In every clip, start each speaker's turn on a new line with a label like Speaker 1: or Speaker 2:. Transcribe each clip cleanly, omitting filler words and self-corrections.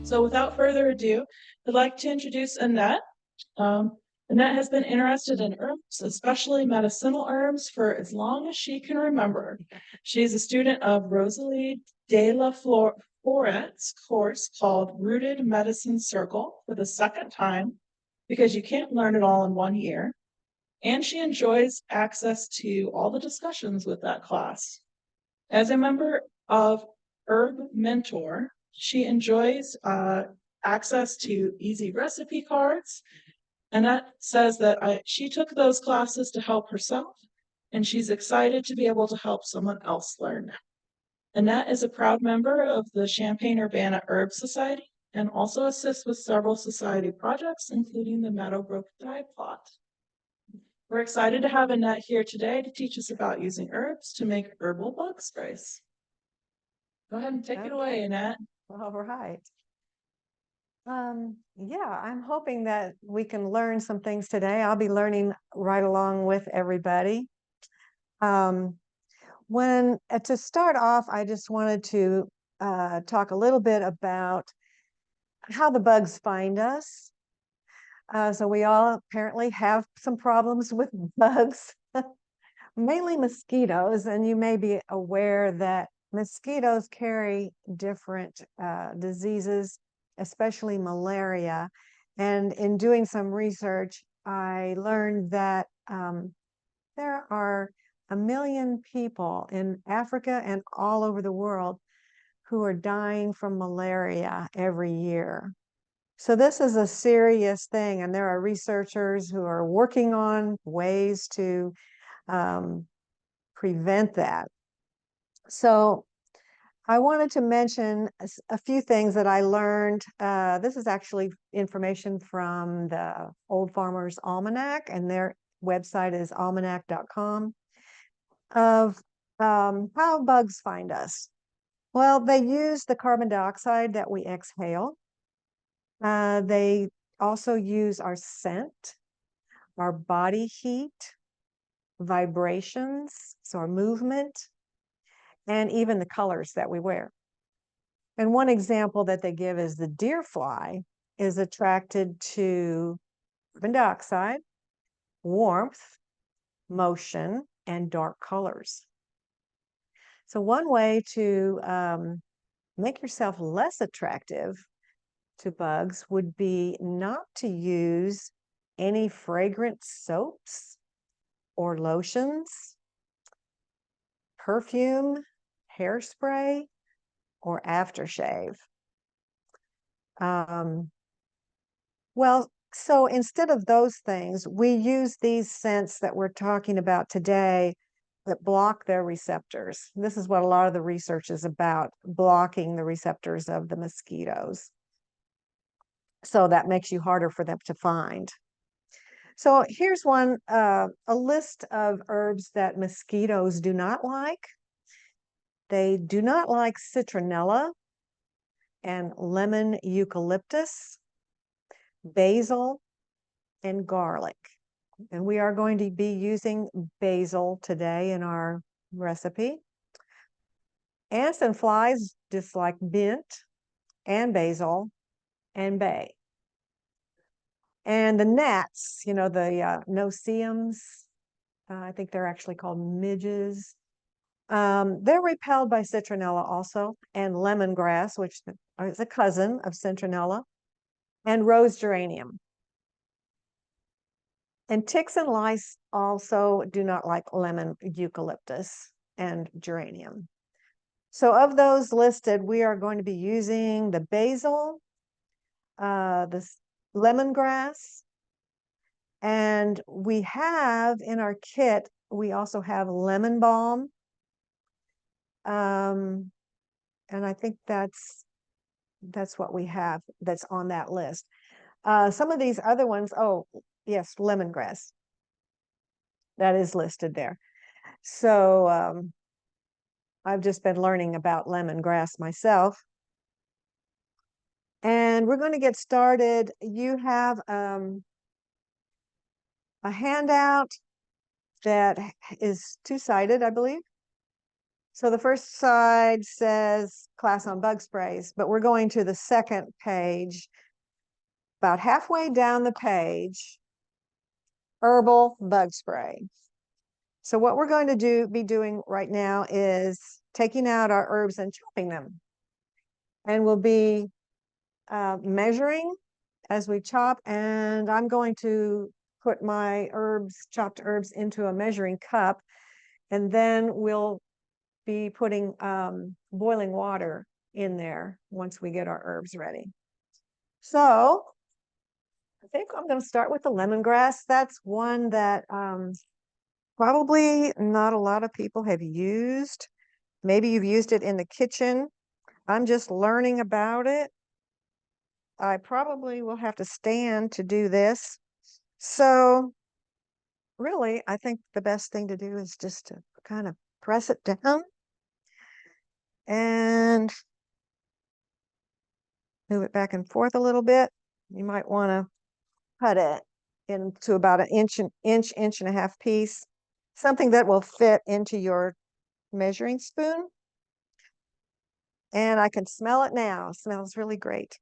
Speaker 1: So without further ado, I'd like to introduce Annette. Um, Annette has been interested in herbs, especially medicinal herbs, for as long as she can remember. She is a student of Rosalie de la Foret's course called Rooted Medicine Circle for the second time, because you can't learn it all in 1 year. And she enjoys access to all the discussions with that class. As a member of Herb Mentor, she enjoys access to easy recipe cards. Annette says that she took those classes to help herself, and she's excited to be able to help someone else learn. Annette is a proud member of the Champaign-Urbana Herb Society and also assists with several society projects, including the Meadowbrook Dye Plot. We're excited to have Annette here today to teach us about using herbs to make herbal bug sprays. Go ahead and take it away, Annette.
Speaker 2: All right. Yeah, I'm hoping that we can learn some things today. I'll be learning right along with everybody. To start off, I just wanted to talk a little bit about how the bugs find us. So we all apparently have some problems with bugs, mainly mosquitoes, and you may be aware that mosquitoes carry different diseases, especially malaria. And in doing some research, I learned that there are 1 million people in Africa and all over the world who are dying from malaria every year. So this is a serious thing, and there are researchers who are working on ways to prevent that. So I wanted to mention a few things that I learned. This is actually information from the Old Farmer's Almanac, and their website is almanac.com, of how bugs find us. Well, they use the carbon dioxide that we exhale. They also use our scent, our body heat, vibrations, so our movement, and even the colors that we wear. And one example that they give is the deer fly is attracted to carbon dioxide, warmth, motion, and dark colors. So one way to make yourself less attractive to bugs would be not to use any fragrant soaps or lotions, perfume, hairspray, or aftershave. So instead of those things, we use these scents that we're talking about today that block their receptors. This is what a lot of the research is about, blocking the receptors of the mosquitoes. So that makes you harder for them to find. So here's a list of herbs that mosquitoes do not like. They do not like citronella and lemon eucalyptus, basil, and garlic. And we are going to be using basil today in our recipe. Ants and flies dislike mint and basil and bay. And the gnats, the no-see-ums, I think they're actually called midges. They're repelled by citronella also, and lemongrass, which is a cousin of citronella, and rose geranium. And ticks and lice also do not like lemon eucalyptus and geranium. So of those listed, we are going to be using the basil, the lemongrass, and we have in our kit, we also have lemon balm. And I think that's what we have that's on that list. Some of these other ones, oh, yes, lemongrass. That is listed there. So I've just been learning about lemongrass myself. And we're going to get started. You have a handout that is two-sided, I believe. So the first side says class on bug sprays, but we're going to the second page. About halfway down the page, herbal bug spray. So what we're going to be doing right now is taking out our herbs and chopping them. And we'll be measuring as we chop, and I'm going to put my chopped herbs into a measuring cup, and then we'll be putting boiling water in there once we get our herbs ready. So I think I'm going to start with the lemongrass. That's one that probably not a lot of people have used. Maybe you've used it in the kitchen. I'm just learning about it. I probably will have to stand to do this. So really, I think the best thing to do is just to kind of press it down and move it back and forth a little bit. You might want to cut it into about an inch and a half piece, something that will fit into your measuring spoon. And I can smell it now. It smells really great.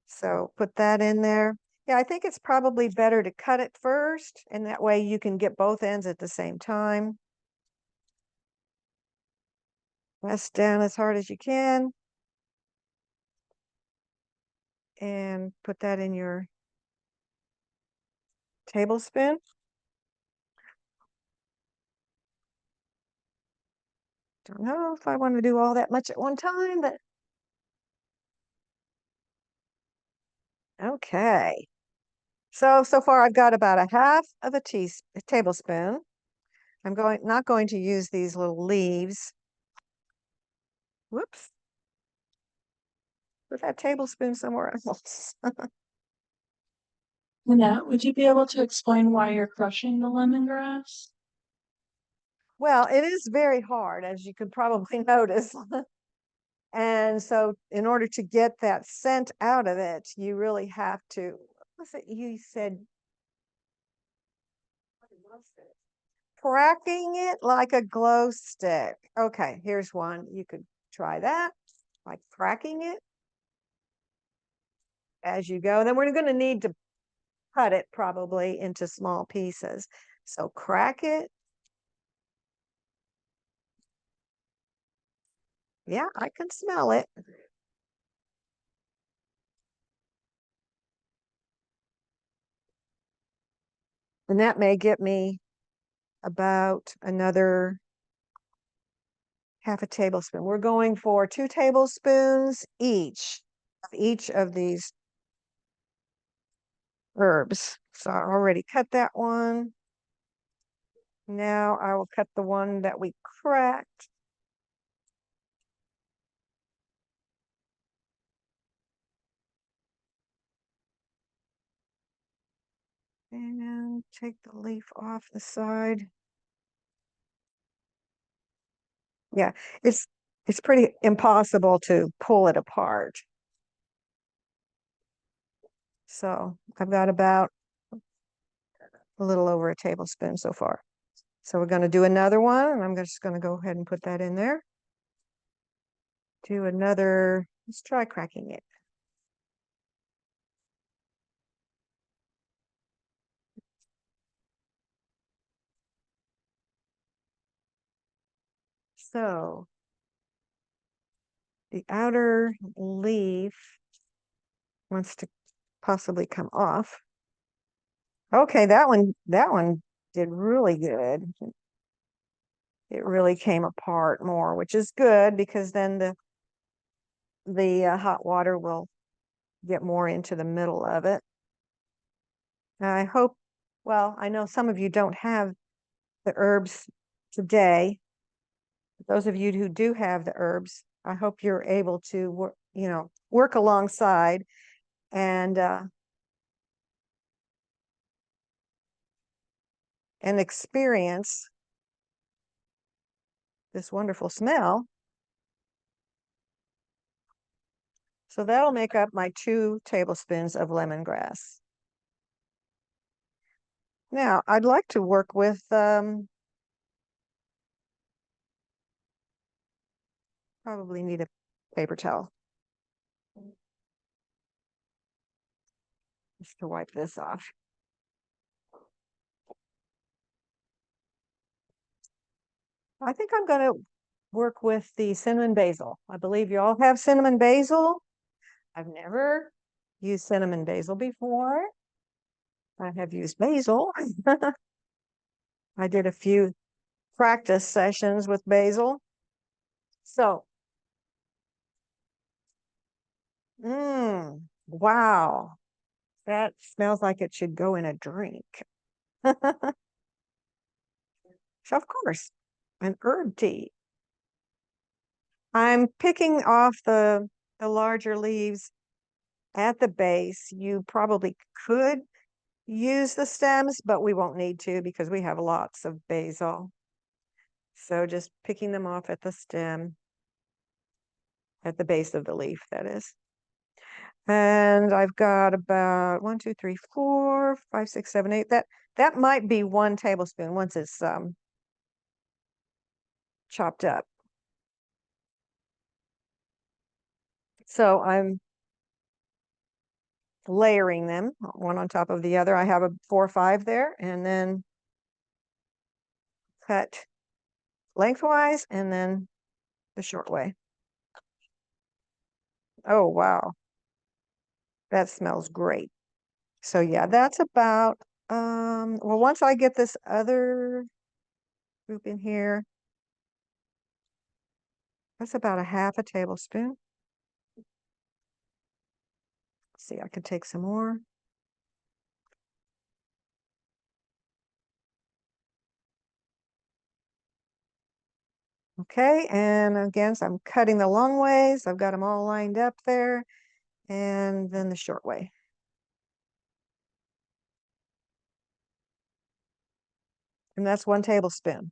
Speaker 2: So put that in there. Yeah, I think it's probably better to cut it first, and that way you can get both ends at the same time. Press down as hard as you can. And put that in your tablespoon. Don't know if I want to do all that much at one time, but okay. So far I've got about a half of a tablespoon. I'm not going to use these little leaves. Whoops. Put that tablespoon somewhere else.
Speaker 1: Annette, would you be able to explain why you're crushing the lemongrass?
Speaker 2: Well, it is very hard, as you could probably notice. And so in order to get that scent out of it, you really have to, what was it you said? Cracking it like a glow stick. Okay, here's one. You could try that, like cracking it as you go. And then we're going to need to cut it probably into small pieces. So crack it. Yeah, I can smell it. And that may get me about another half a tablespoon. We're going for 2 tablespoons each of these herbs. So I already cut that one. Now I will cut the one that we cracked. And take the leaf off the side. Yeah, it's pretty impossible to pull it apart. So I've got about a little over a tablespoon so far. So we're going to do another one, and I'm just going to go ahead and put that in there. Do another, let's try cracking it. So the outer leaf wants to possibly come off. Okay, that one did really good. It really came apart more, which is good because then the hot water will get more into the middle of it. Now I hope, well, I know some of you don't have the herbs today. Those of you who do have the herbs, I hope you're able to work alongside and experience this wonderful smell. So that'll make up my 2 tablespoons of lemongrass. Now, I'd like to work with Probably need a paper towel just to wipe this off. I think I'm going to work with the cinnamon basil. I believe you all have cinnamon basil. I've never used cinnamon basil before. I have used basil. I did a few practice sessions with basil. So, wow, that smells like it should go in a drink. So, of course, an herb tea. I'm picking off the larger leaves at the base. You probably could use the stems, but we won't need to because we have lots of basil. So just picking them off at the stem, at the base of the leaf, that is. And I've got about 1, 2, 3, 4, 5, 6, 7, 8. That might be 1 tablespoon once it's chopped up. So I'm layering them one on top of the other. I have a 4 or 5 there, and then cut lengthwise and then the short way. Oh, wow. That smells great. So yeah, that's about, well, once I get this other group in here, that's about a 1/2 tablespoon. Let's see, I could take some more. Okay, and again, so I'm cutting the long ways. I've got them all lined up there, and then the short way. And that's 1 tablespoon.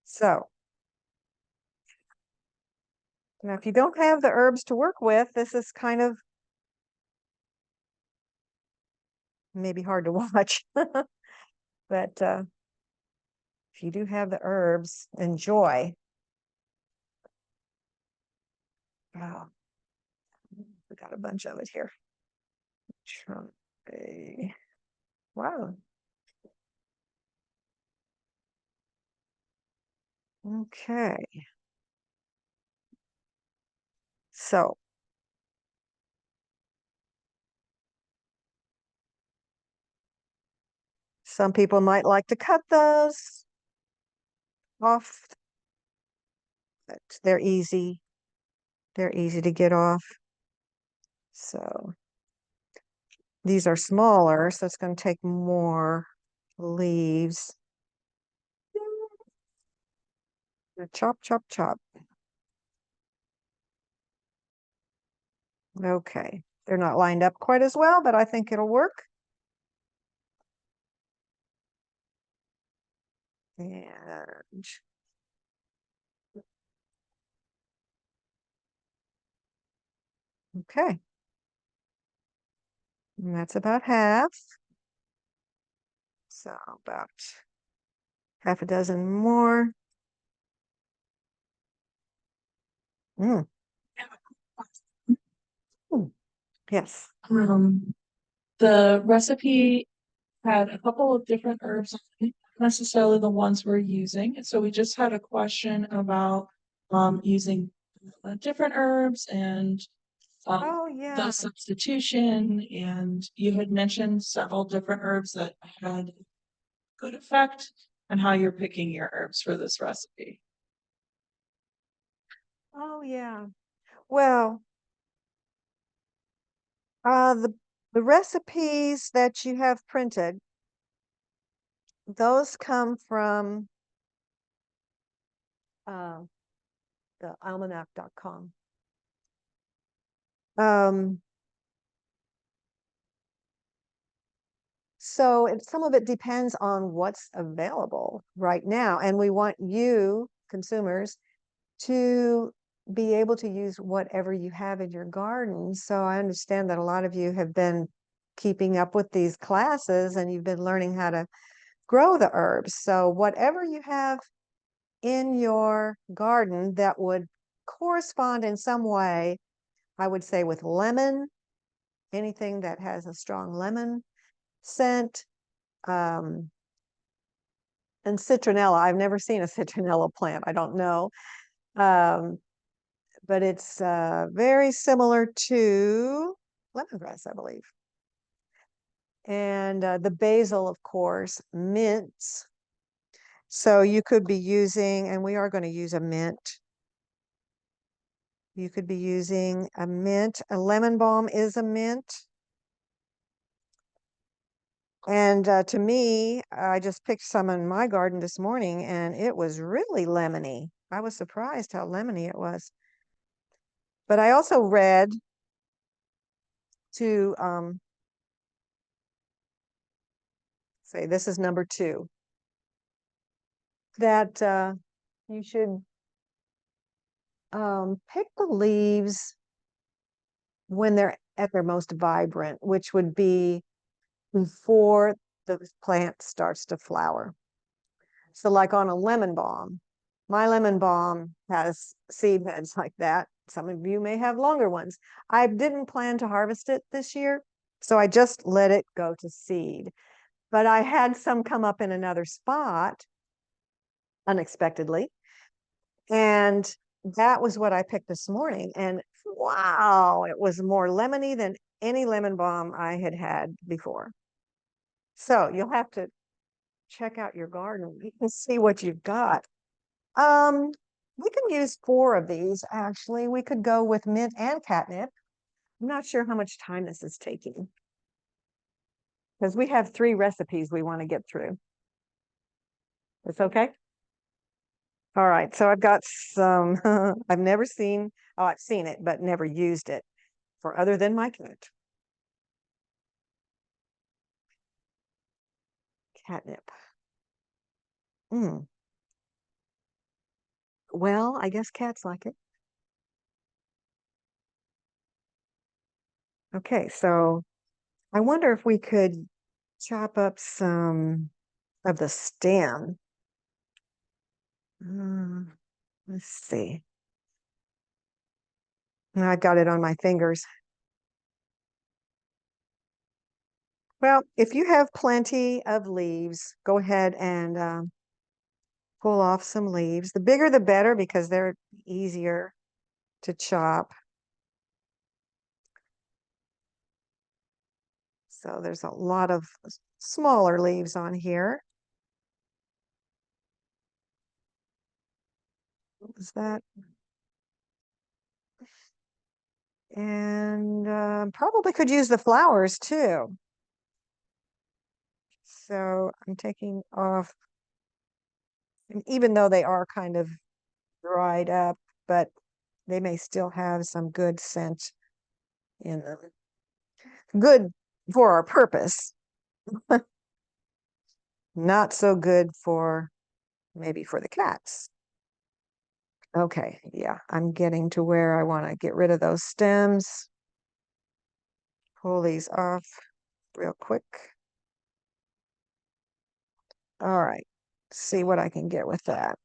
Speaker 2: So now if you don't have the herbs to work with, this is kind of maybe hard to watch. But if you do have the herbs, enjoy. Oh, we got a bunch of it here. Wow. Okay. So some people might like to cut those off, but they're easy. They're easy to get off. So these are smaller, so it's going to take more leaves. Chop, chop, chop. Okay. They're not lined up quite as well, but I think it'll work. And okay. And that's about half. So about 6 more. Mm. Yes.
Speaker 1: The recipe had a couple of different herbs, not necessarily the ones we're using. So we just had a question about using different herbs and
Speaker 2: Oh, yeah.
Speaker 1: the substitution. And you had mentioned several different herbs that had good effect and how you're picking your herbs for this recipe.
Speaker 2: Oh, yeah. Well, the recipes that you have printed, those come from the almanac.com. So some of it depends on what's available right now. And we want you, consumers, to be able to use whatever you have in your garden. So I understand that a lot of you have been keeping up with these classes and you've been learning how to grow the herbs. So whatever you have in your garden that would correspond in some way, I would say, with lemon, anything that has a strong lemon scent, and citronella. I've never seen a citronella plant. I don't know. Um, but it's very similar to lemongrass, I believe. And the basil, of course, mints. So you could be using, and we are going to use a mint. You could be using a mint. A lemon balm is a mint. And to me, I just picked some in my garden this morning and it was really lemony. I was surprised how lemony it was. But I also read to say this is number 2, that you should pick the leaves when they're at their most vibrant, which would be before the plant starts to flower. So like on a lemon balm, my lemon balm has seed heads like that. Some of you may have longer ones. I didn't plan to harvest it this year, so I just let it go to seed. But I had some come up in another spot unexpectedly. And that was what I picked this morning. And wow, it was more lemony than any lemon balm I had had before. So you'll have to check out your garden. You can see what you've got. We can use 4 of these, actually. We could go with mint and catnip. I'm not sure how much time this is taking, because we have 3 recipes we want to get through. It's okay? All right, so I've got some, I've never seen, oh, I've seen it, but never used it for other than my cat. Catnip. Well, I guess cats like it. Okay, so I wonder if we could chop up some of the stem. Let's see. I've got it on my fingers. Well, if you have plenty of leaves, go ahead and pull off some leaves. The bigger the better, because they're easier to chop. So there's a lot of smaller leaves on here. What was that? And probably could use the flowers too. So I'm taking off, and even though they are kind of dried up, but they may still have some good scent in them. Good for our purpose. Not so good for maybe for the cats. Okay, yeah, I'm getting to where I want to get rid of those stems. Pull these off real quick. All right, see what I can get with that.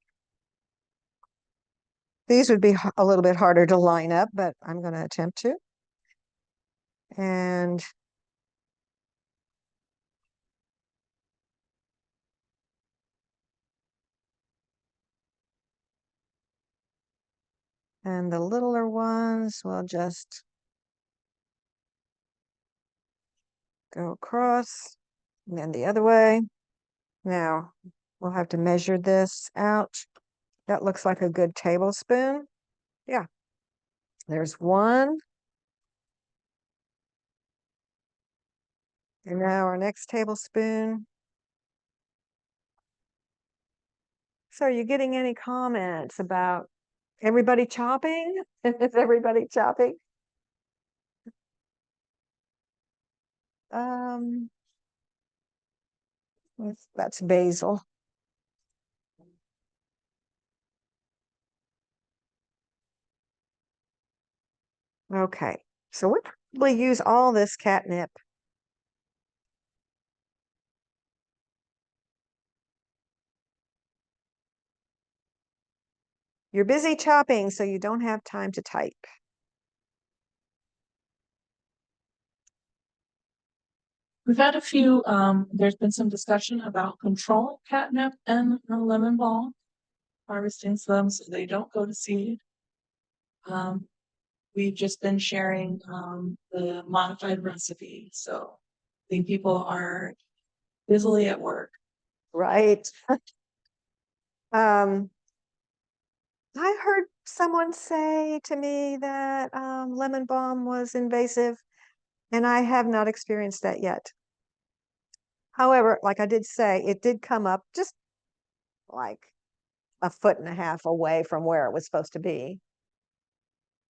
Speaker 2: These would be a little bit harder to line up, but I'm going to attempt to. And the littler ones will just go across and then the other way. Now we'll have to measure this out. That looks like a good tablespoon. Yeah, there's 1. And now our next tablespoon. So are you getting any comments about everybody chopping? Is everybody chopping? That's basil. Okay, so we probably use all this catnip. You're busy chopping, so you don't have time to type.
Speaker 1: We've had a few, there's been some discussion about controlling catnip and lemon balm, harvesting them so they don't go to seed. We've just been sharing the modified recipe, so I think people are busily at work.
Speaker 2: Right. I heard someone say to me that lemon balm was invasive, and I have not experienced that yet. However, like I did say, it did come up just like a foot and a half away from where it was supposed to be.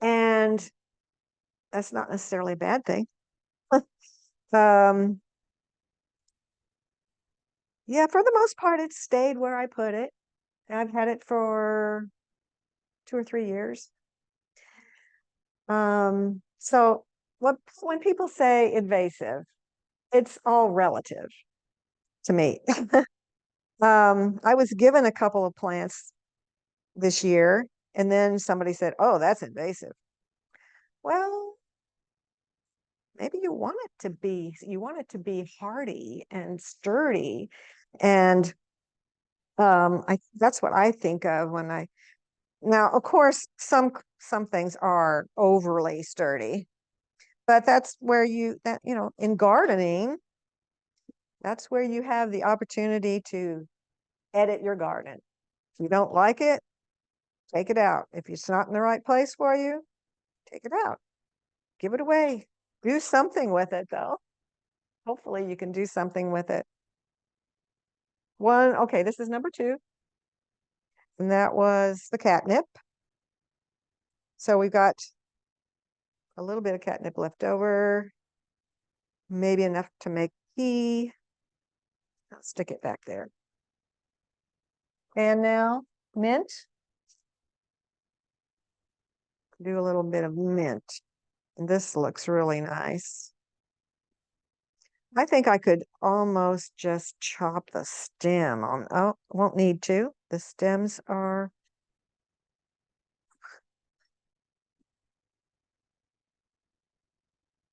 Speaker 2: And that's not necessarily a bad thing. Um, yeah, for the most part, it stayed where I put it. I've had it for 2 or 3 years. So when people say invasive, it's all relative to me. I was given a couple of plants this year, and then somebody said, "Oh, that's invasive." Well, maybe you want it to be hardy and sturdy, and that's what I think of when I now, of course, some things are overly sturdy, but that's where in gardening, that's where you have the opportunity to edit your garden. If you don't like it, take it out. If it's not in the right place for you, take it out. Give it away. Do something with it, though. Hopefully, you can do something with it. Okay, this is number 2, and that was the catnip. So we've got a little bit of catnip left over, maybe enough to make tea. I'll stick it back there. And now mint. Do a little bit of mint. And this looks really nice. I think I could almost just chop the stem on. Oh, won't need to. The stems are.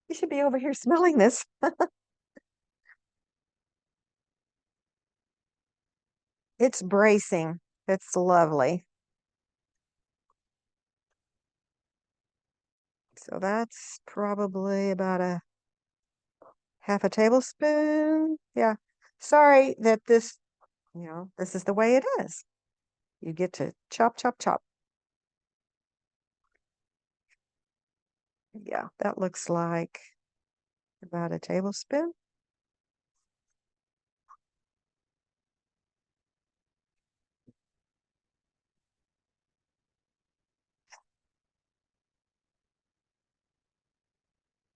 Speaker 2: You should be over here smelling this. It's bracing. It's lovely. So that's probably about a half a tablespoon. Yeah. Sorry that this is the way it is. You get to chop, chop, chop. Yeah, that looks like about a tablespoon.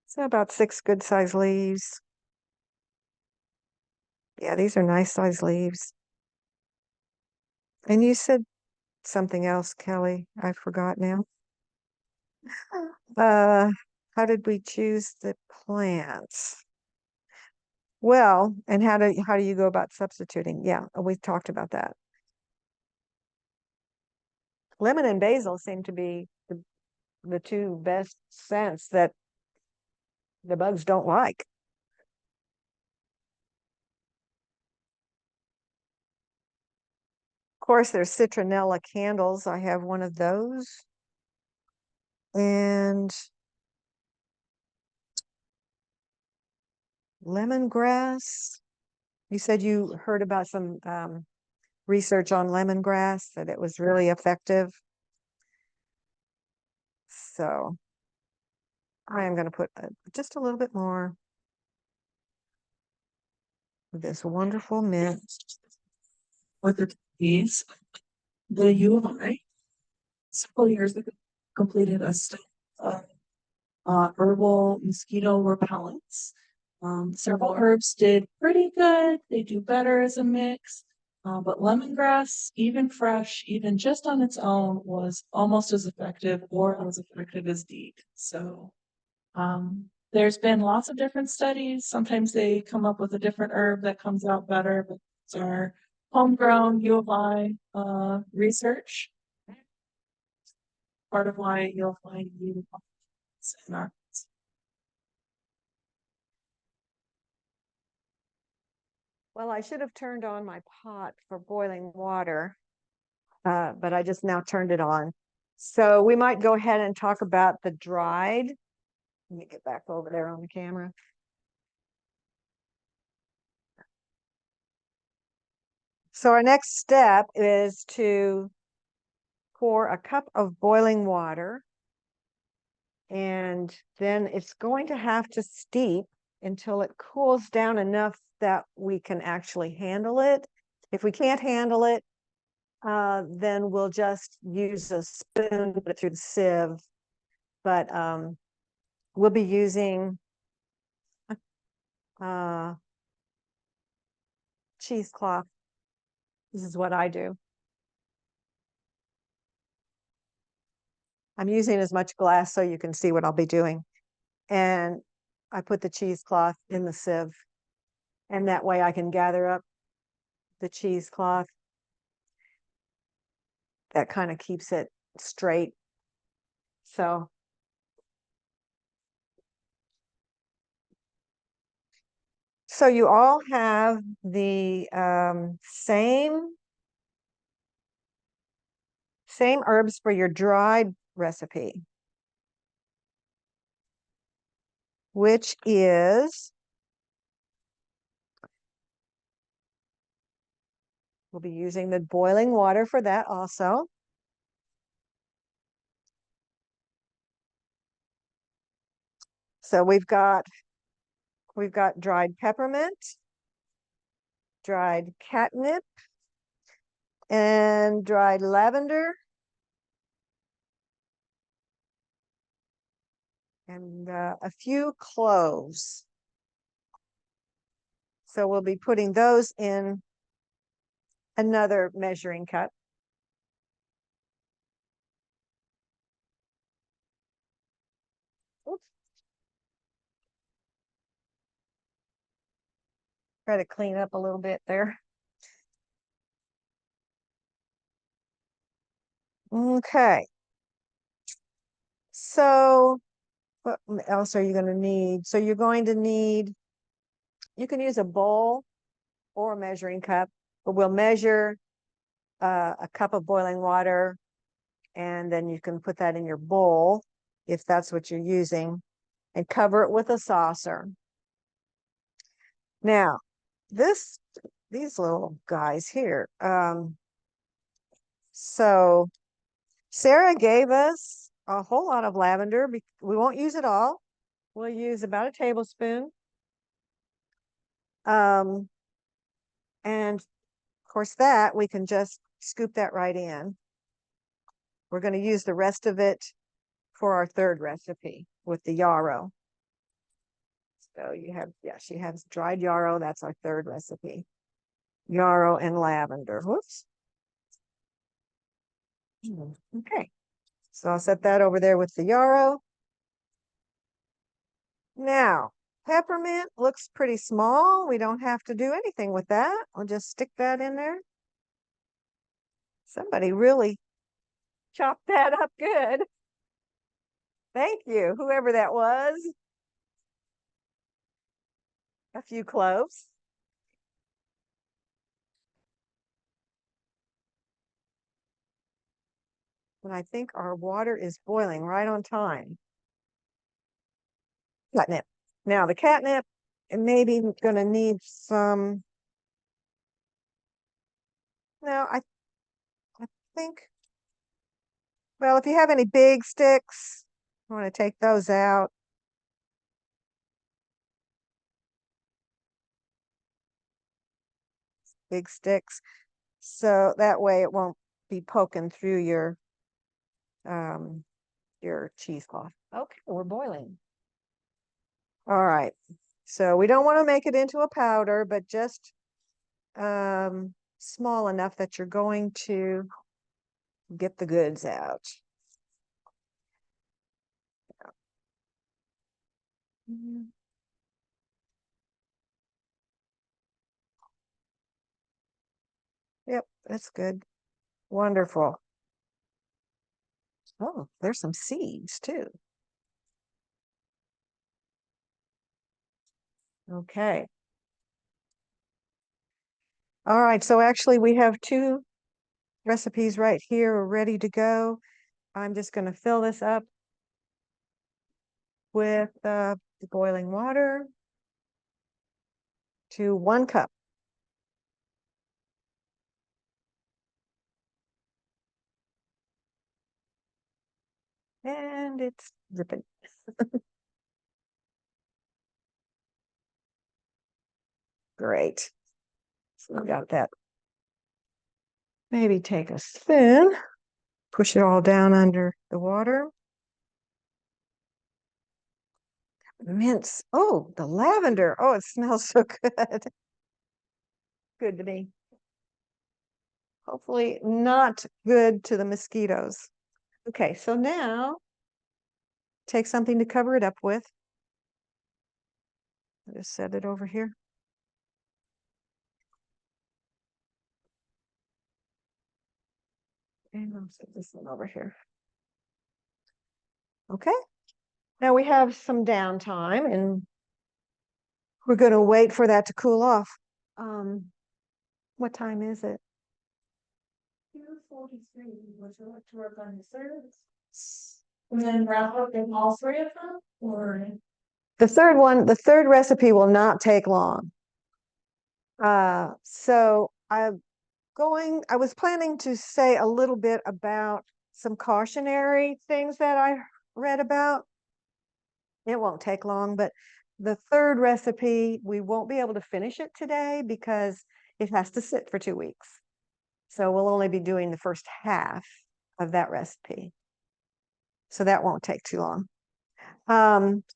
Speaker 2: So about 6 good size leaves. Yeah, these are nice size leaves. And you said something else, Kelly. I forgot now. How did we choose the plants? Well, and how do you go about substituting? Yeah, we talked about that. Lemon and basil seem to be the 2 best scents that the bugs don't like. Of course, there's citronella candles. I have one of those. And lemongrass. You said you heard about some research on lemongrass, that it was really effective. So I am going to put just a little bit more of this wonderful mint.
Speaker 1: With the U of I, several years ago, completed a study of herbal mosquito repellents. Several herbs did pretty good. They do better as a mix. But lemongrass, even fresh, even just on its own, was almost as effective or as effective as DEET. So there's been lots of different studies. Sometimes they come up with a different herb that comes out better, but it's our homegrown U of I research. part of why you'll find you in our
Speaker 2: Well, I should have turned on my pot for boiling water, but I just now turned it on. So we might go ahead and talk about the dried. Let me get back over there on the camera. So our next step is to pour a cup of boiling water, and then it's going to have to steep until it cools down enough that we can actually handle it. If we can't handle it, then we'll just use a spoon, put it through the sieve. But we'll be using cheesecloth. This is what I do. I'm using as much glass so you can see what I'll be doing. And I put the cheesecloth in the sieve. And that way I can gather up the cheesecloth. That kind of keeps it straight. So you all have the same herbs for your dried recipe, which is, we'll be using the boiling water for that also. So we've got dried peppermint, dried catnip, and dried lavender, and a few cloves. So we'll be putting those in another measuring cup. Oops. Try to clean up a little bit there. Okay. So what else are you going to need? So you're going to need, you can use a bowl or a measuring cup, but we'll measure a cup of boiling water, and then you can put that in your bowl if that's what you're using, and cover it with a saucer. Now, these little guys here. So Sarah gave us a whole lot of lavender. We won't use it all. We'll use about a tablespoon. And of course that we can just scoop that right in. We're going to use the rest of it for our third recipe with the yarrow. So you have, yeah, she has dried yarrow. That's our third recipe. Yarrow and lavender. Whoops. Okay. So I'll set that over there with the yarrow. Now, peppermint looks pretty small. We don't have to do anything with that. I'll just stick that in there. Somebody really chopped that up good. Thank you, whoever that was. A few cloves. And I think our water is boiling right on time. Catnip. Now the catnip, and maybe going to need some. No, I think, well, if you have any big sticks, I want to take those out. Big sticks. So that way it won't be poking through your cheesecloth. Okay, we're boiling. All right. So we don't want to make it into a powder, but just small enough that you're going to get the goods out. Yep, that's good. Wonderful. Oh, there's some seeds too. Okay. All right, so actually we have two recipes right here ready to go. I'm just going to fill this up with the boiling water to 1 cup. And it's dripping. Great. So we got that. Maybe take a spoon, push it all down under the water. Mince. Oh, the lavender. Oh, it smells so good. Good to me. Hopefully not good to the mosquitoes. Okay, so now take something to cover it up with. I'll just set it over here. And I'll set this one over here. Okay. Now we have some downtime and we're going to wait for that to cool off. What time is it?
Speaker 1: 2:43. Would you like to work on the third? And then wrap up in all three of them? Or
Speaker 2: The third recipe will not take long. So I was planning to say a little bit about some cautionary things that I read about. It won't take long, but the third recipe, we won't be able to finish it today because it has to sit for 2 weeks. So we'll only be doing the first half of that recipe. So that won't take too long.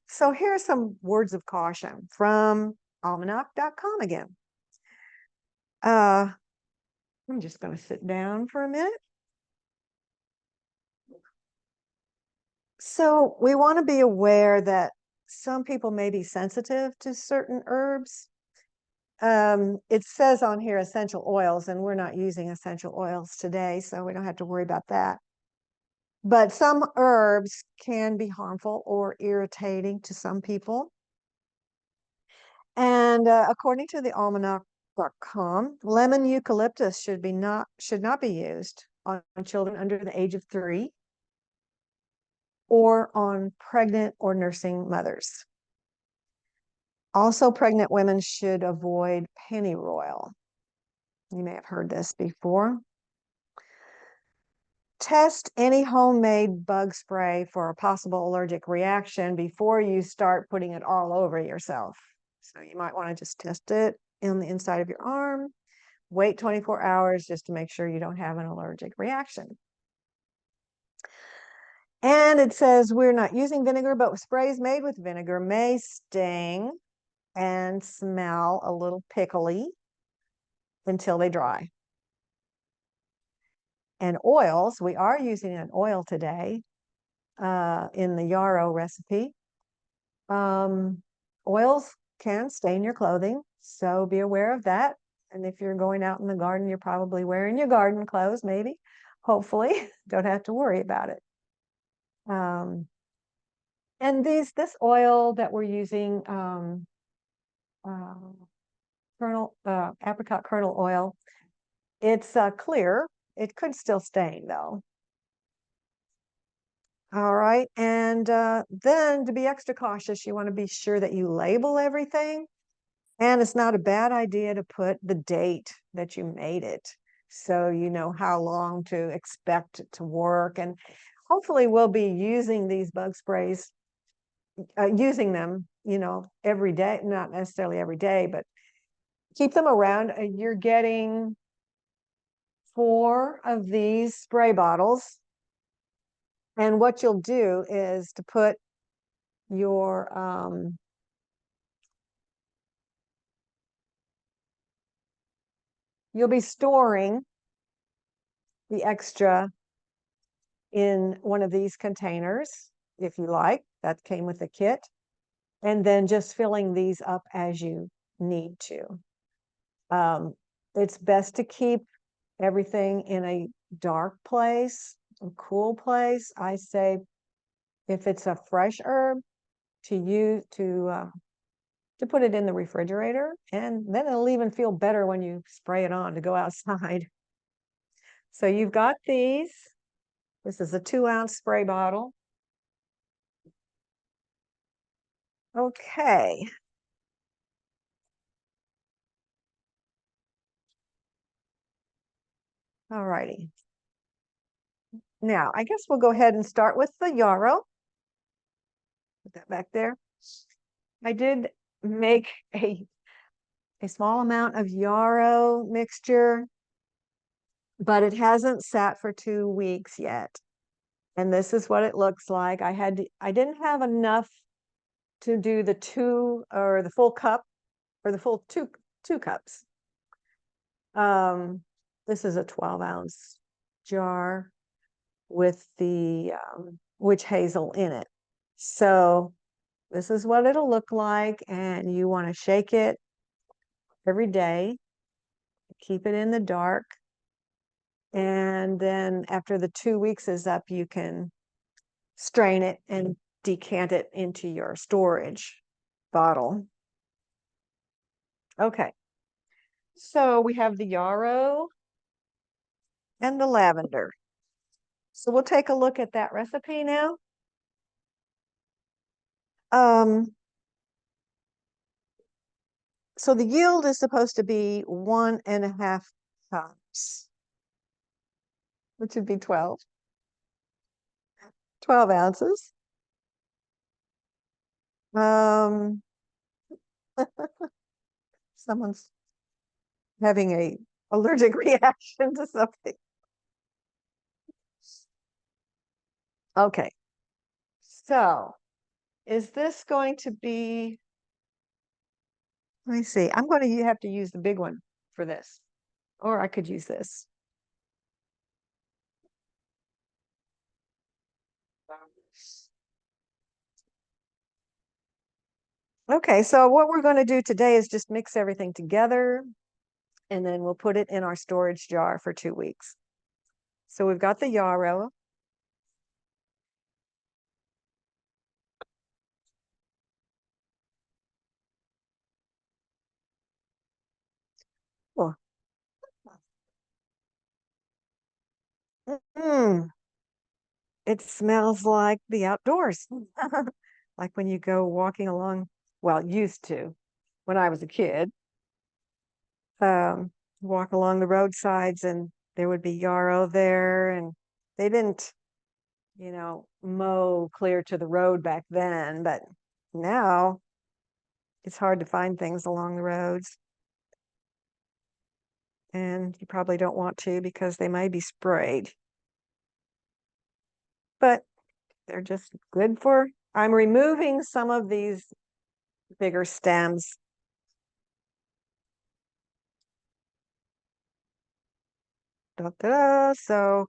Speaker 2: So here's some words of caution from almanac.com again. I'm just going to sit down for a minute. So we want to be aware that some people may be sensitive to certain herbs. It says on here essential oils, and we're not using essential oils today, so we don't have to worry about that. But some herbs can be harmful or irritating to some people. And according to the almanac.com, lemon eucalyptus should not be used on children under the age of 3 or on pregnant or nursing mothers. Also, pregnant women should avoid pennyroyal. You may have heard this before. Test any homemade bug spray for a possible allergic reaction before you start putting it all over yourself. So you might want to just test it in the inside of your arm. Wait 24 hours just to make sure you don't have an allergic reaction. And it says we're not using vinegar, but sprays made with vinegar may sting and smell a little pickly until they dry. And oils, we are using an oil today in the yarrow recipe. Oils can stain your clothing, so be aware of that. And if you're going out in the garden, you're probably wearing your garden clothes, maybe. Hopefully, don't have to worry about it. And this oil that we're using, apricot kernel oil, it's clear. It could still stain though. All right, and then to be extra cautious, you want to be sure that you label everything. And it's not a bad idea to put the date that you made it, so you know how long to expect it to work. And hopefully we'll be using these bug sprays, using them, every day, not necessarily every day, but keep them around. You're getting 4 of these spray bottles. And what you'll do is to put your you'll be storing the extra in one of these containers, if you like. That came with the kit. And then just filling these up as you need to. It's best to keep everything in a dark place a cool place, I say if it's a fresh herb, to use to put it in the refrigerator, and then it'll even feel better when you spray it on to go outside. So you've got these. This is a 2-ounce spray bottle. Okay. All righty. Now, I guess we'll go ahead and start with the yarrow. Put that back there. I did make a small amount of yarrow mixture, but it hasn't sat for 2 weeks yet. And this is what it looks like. I didn't have enough to do the full cup or the full two cups. This is a 12-ounce jar with the witch hazel in it. So this is what it'll look like, and you want to shake it every day, keep it in the dark, and then after the 2 weeks is up, you can strain it and decant it into your storage bottle. Okay, so we have the yarrow and the lavender. So we'll take a look at that recipe now. So the yield is supposed to be 1.5 cups, which would be 12 ounces. Someone's having a allergic reaction to something. Okay, so is this going to be, let me see, I'm going to have to use the big one for this, or I could use this. Okay, so what we're going to do today is just mix everything together, and then we'll put it in our storage jar for 2 weeks. So we've got the yarrow. Oh. Mm, it smells like the outdoors. Like when you go walking along, well, used to, when I was a kid, walk along the roadsides and there would be yarrow there, and they didn't, mow clear to the road back then, but now it's hard to find things along the roads. And you probably don't want to because they may be sprayed. But they're just good for, I'm removing some of these bigger stems. Da, da, da. So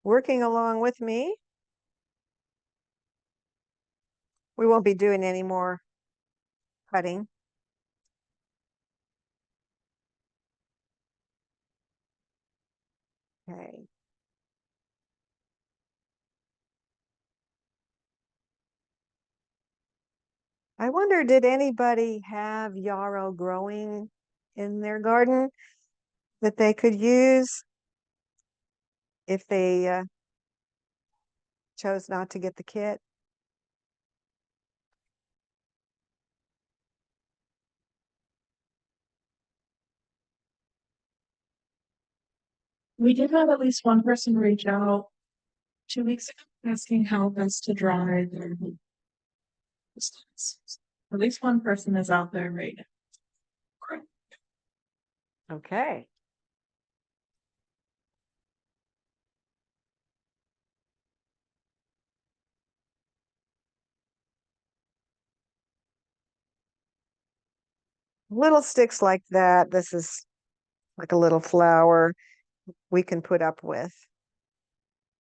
Speaker 2: working along with me, we won't be doing any more cutting. Okay. I wonder, did anybody have yarrow growing in their garden that they could use if they chose not to get the kit?
Speaker 1: We did have at least one person reach out 2 weeks ago asking how best to dry their stems. At least one person is out there right now. Correct.
Speaker 2: Okay. Little sticks like that, this is like a little flower we can put up with.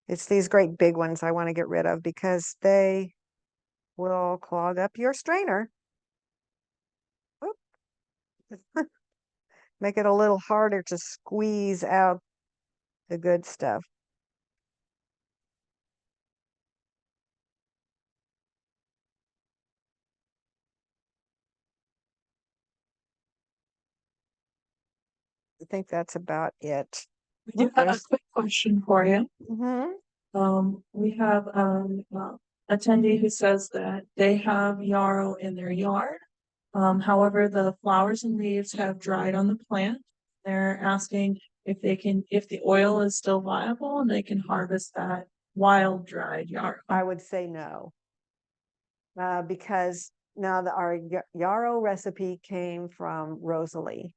Speaker 2: It's these great big ones I want to get rid of because they will clog up your strainer. Oop. Make it a little harder to squeeze out the good stuff. I think that's about it.
Speaker 1: We do have a quick question for you.
Speaker 2: Mhm.
Speaker 1: We have attendee who says that they have yarrow in their yard. However, the flowers and leaves have dried on the plant. They're asking if the oil is still viable and they can harvest that wild dried yarrow.
Speaker 2: I would say no. Because now our yarrow recipe came from Rosalie,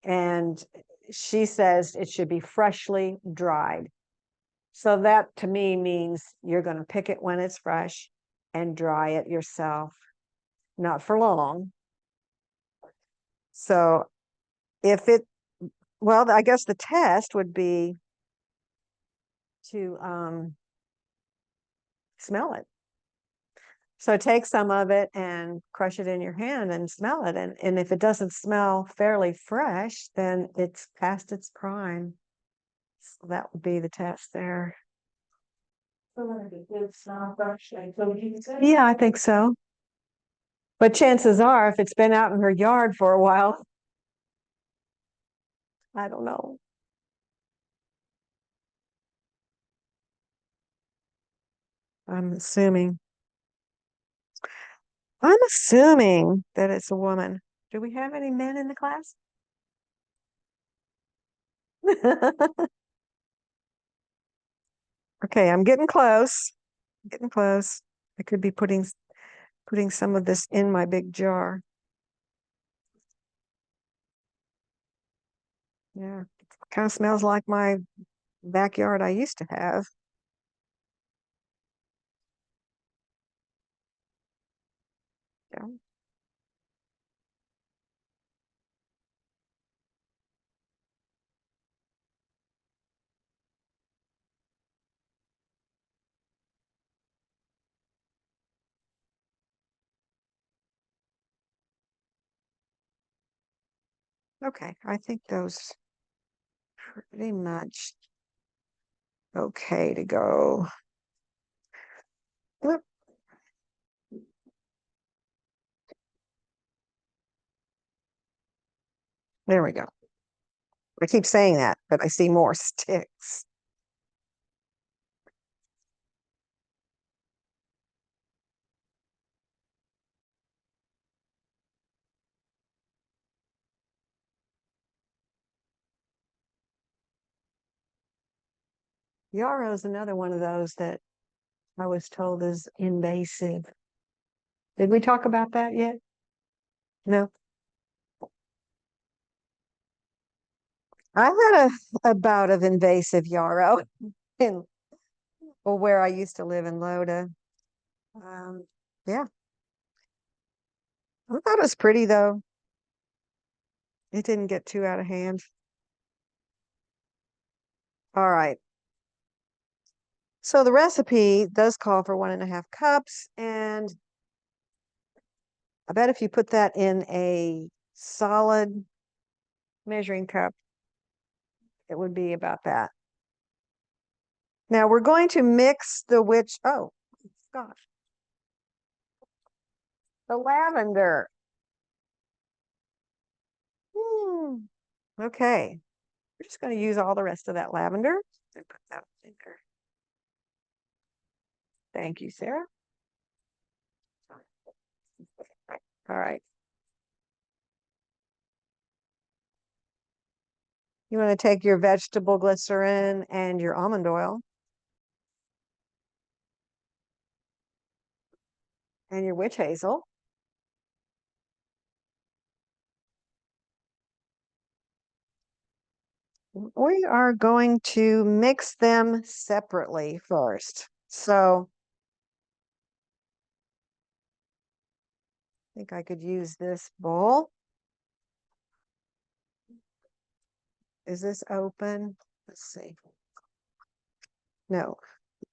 Speaker 2: and she says it should be freshly dried. So that to me means you're going to pick it when it's fresh and dry it yourself, not for long. So well, I guess the test would be to smell it. So take some of it and crush it in your hand and smell it. And if it doesn't smell fairly fresh, then it's past its prime. So that would be the test there. Yeah, I think so. But chances are, if it's been out in her yard for a while, I don't know. I'm assuming. I'm assuming that it's a woman. Do we have any men in the class? Okay, I'm getting close. Getting close. I could be putting some of this in my big jar. Yeah, kind of smells like my backyard I used to have. Yeah. Okay, I think those pretty much okay to go. Whoop. There we go. I keep saying that, but I see more sticks. Yarrow is another one of those that I was told is invasive. Did we talk about that yet? No. I had a bout of invasive yarrow in where I used to live in Loda. Yeah, I thought it was pretty though. It didn't get too out of hand. All right. So the recipe does call for 1.5 cups, and I bet if you put that in a solid measuring cup, it would be about that. Now we're going to mix oh gosh, the lavender. Okay, we're just going to use all the rest of that lavender and put that in there. Thank you, Sarah. All right. You want to take your vegetable glycerin and your almond oil and your witch hazel. We are going to mix them separately first. So I think I could use this bowl. Is this open? Let's see. No.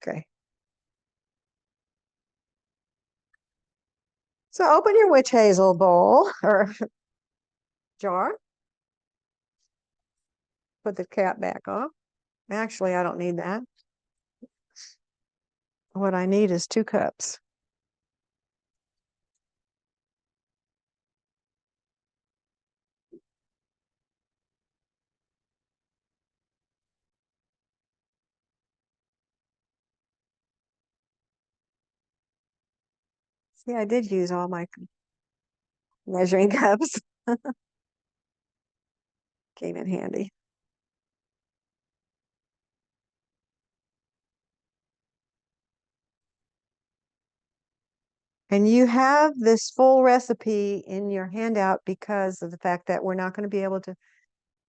Speaker 2: Okay. So open your witch hazel bowl or jar. Put the cap back on. Actually, I don't need that. What I need is 2 cups. Yeah, I did use all my measuring cups. Came in handy. And you have this full recipe in your handout because of the fact that we're not going to be able to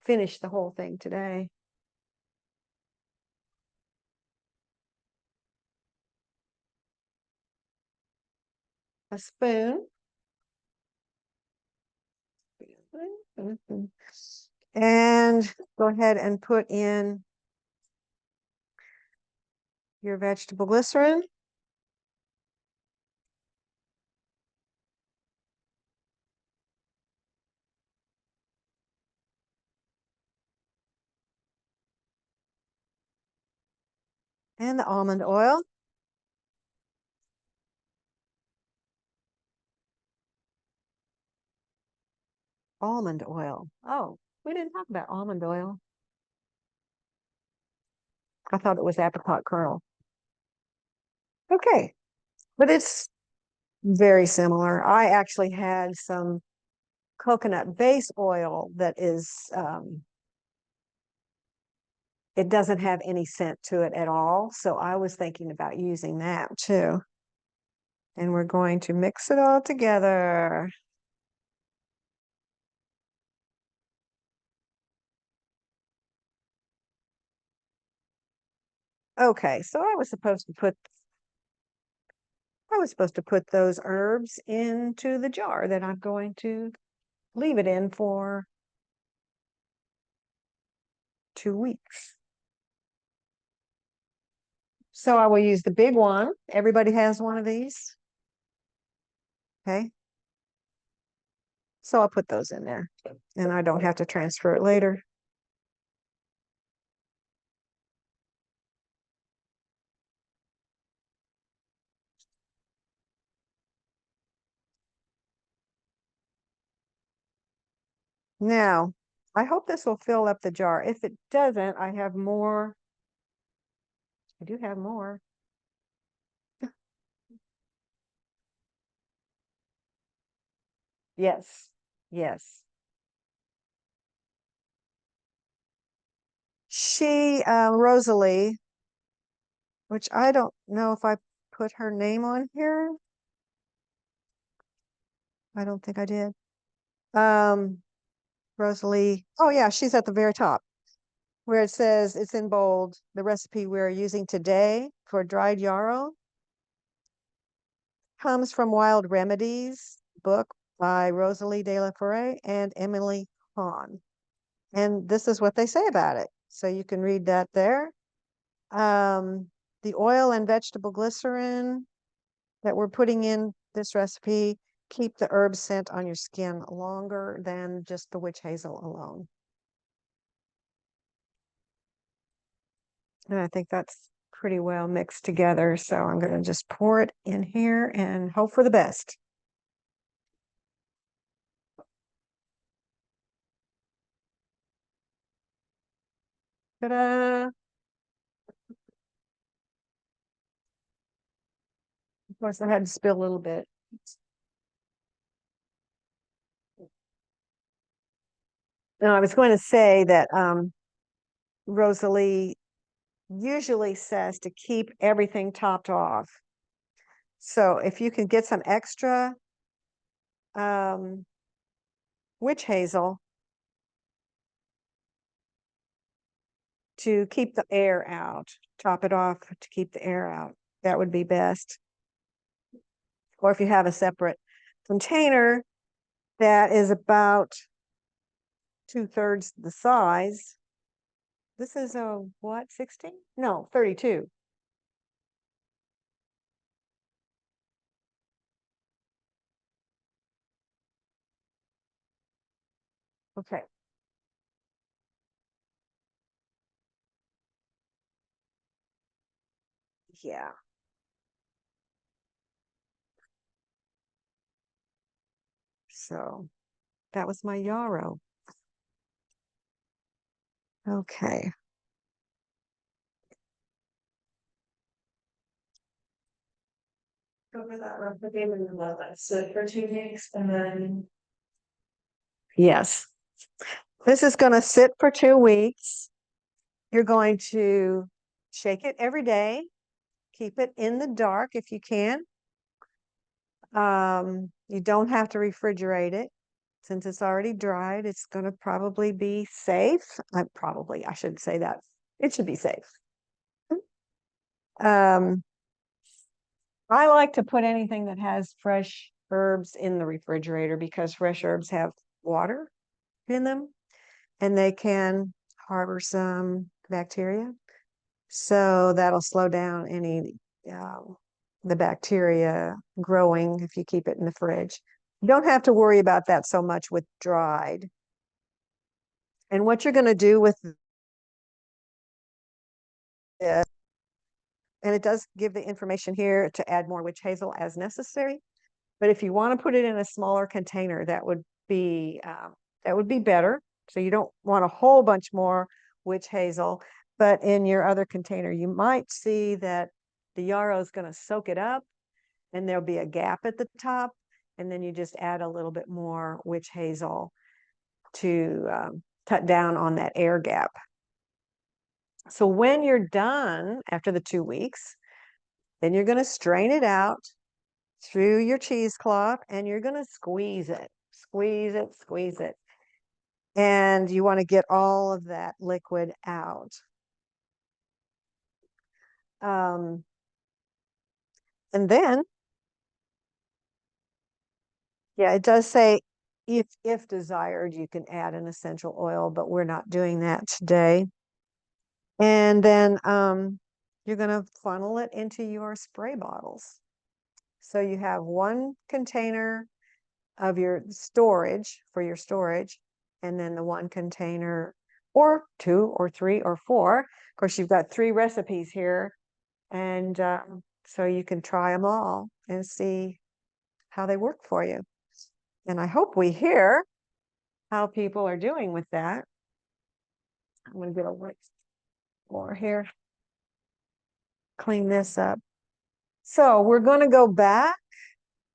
Speaker 2: finish the whole thing today. A spoon. And go ahead and put in your vegetable glycerin. And the almond oil. Almond oil. Oh, we didn't talk about almond oil. I thought it was apricot kernel. Okay, but it's very similar. I actually had some coconut base oil that is, it doesn't have any scent to it at all. So I was thinking about using that too. And we're going to mix it all together. Okay, so I was supposed to put those herbs into the jar that I'm going to leave it in for 2 weeks. So I will use the big one. Everybody has one of these. Okay. So I'll put those in there and I don't have to transfer it later. Now, I hope this will fill up the jar. If it doesn't, I have more. I do have more. Yes, yes. Rosalie, which I don't know if I put her name on here. I don't think I did. Um, Rosalie, oh yeah, she's at the very top where it says it's in bold, the recipe we're using today for dried yarrow comes from Wild Remedies book by Rosalie de la Forêt and Emily Hahn. And this is what they say about it. So you can read that there. The oil and vegetable glycerin that we're putting in this recipe keep the herb scent on your skin longer than just the witch hazel alone. And I think that's pretty well mixed together. So I'm going to just pour it in here and hope for the best. Ta-da! Of course, I had to spill a little bit. Now, I was going to say that Rosalie usually says to keep everything topped off. So if you can get some extra witch hazel to keep the air out, top it off to keep the air out, that would be best. Or if you have a separate container that is about 2/3 the size. This is a what, 16? No, 32. Okay. Yeah. So that was my yarrow. Okay.
Speaker 1: Over that recipe and then let that sit for 2 weeks and then.
Speaker 2: Yes. This is going to sit for 2 weeks. You're going to shake it every day. Keep it in the dark if you can. You don't have to refrigerate it. Since it's already dried, it's going to probably be safe. I shouldn't say that. It should be safe. Um, I like to put anything that has fresh herbs in the refrigerator because fresh herbs have water in them and they can harbor some bacteria. So that'll slow down any the bacteria growing if you keep it in the fridge. You don't have to worry about that so much with dried. And what you're going to do with it, and it does give the information here to add more witch hazel as necessary. But if you want to put it in a smaller container, that would be better. So you don't want a whole bunch more witch hazel, but in your other container, you might see that the yarrow is going to soak it up, and there'll be a gap at the top, and then you just add a little bit more witch hazel to cut down on that air gap. So when you're done after the 2 weeks, then you're going to strain it out through your cheesecloth and you're going to squeeze it, squeeze it, squeeze it. And you want to get all of that liquid out. And then, yeah, it does say if desired, you can add an essential oil, but we're not doing that today. And then you're going to funnel it into your spray bottles. So you have one container of your storage for your storage, and then the one container, or 2 or 3 or 4. Of course, you've got 3 recipes here, and so you can try them all and see how they work for you. And I hope we hear how people are doing with that. I'm going to get a little more here. Clean this up. So we're going to go back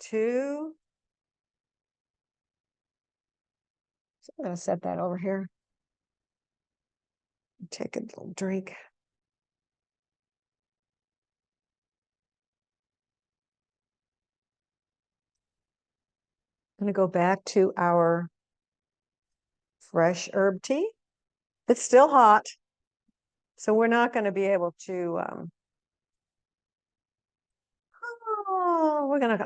Speaker 2: to, so I'm going to set that over here. Take a little drink. I'm going to go back to our fresh herb tea. It's still hot, so we're not going to be able to,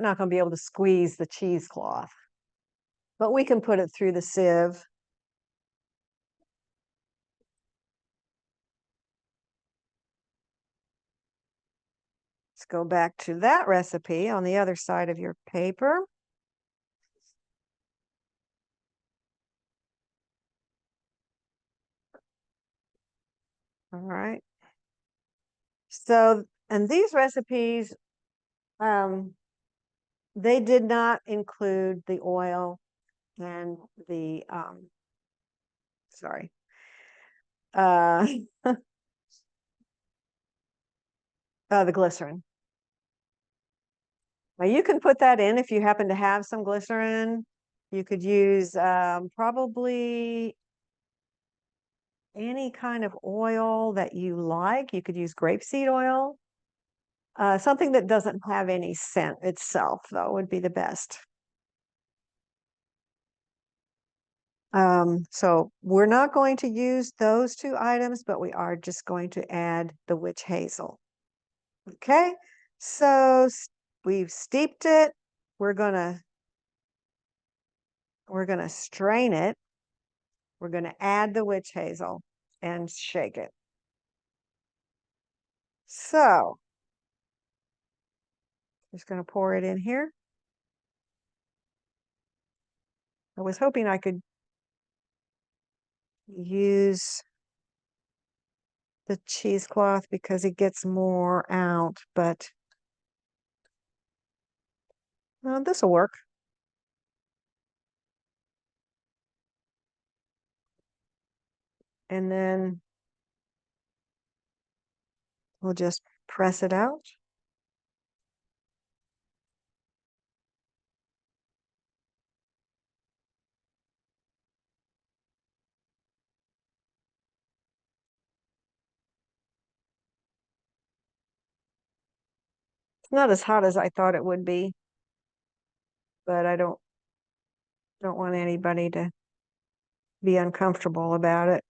Speaker 2: not going to be able to squeeze the cheesecloth, but we can put it through the sieve. Let's go back to that recipe on the other side of your paper. All right. So, and these recipes, they did not include the oil and the, sorry, the glycerin. Now you can put that in if you happen to have some glycerin. You could use probably any kind of oil that you like. You could use grapeseed oil. Something that doesn't have any scent itself, though, would be the best. So we're not going to use those 2 items, but we are just going to add the witch hazel. Okay, so we've steeped it. We're gonna strain it. We're gonna add the witch hazel and shake it. So just gonna pour it in here. I was hoping I could use the cheesecloth because it gets more out, but this will work. And then we'll just press it out. It's not as hot as I thought it would be, but I don't want anybody to be uncomfortable about it.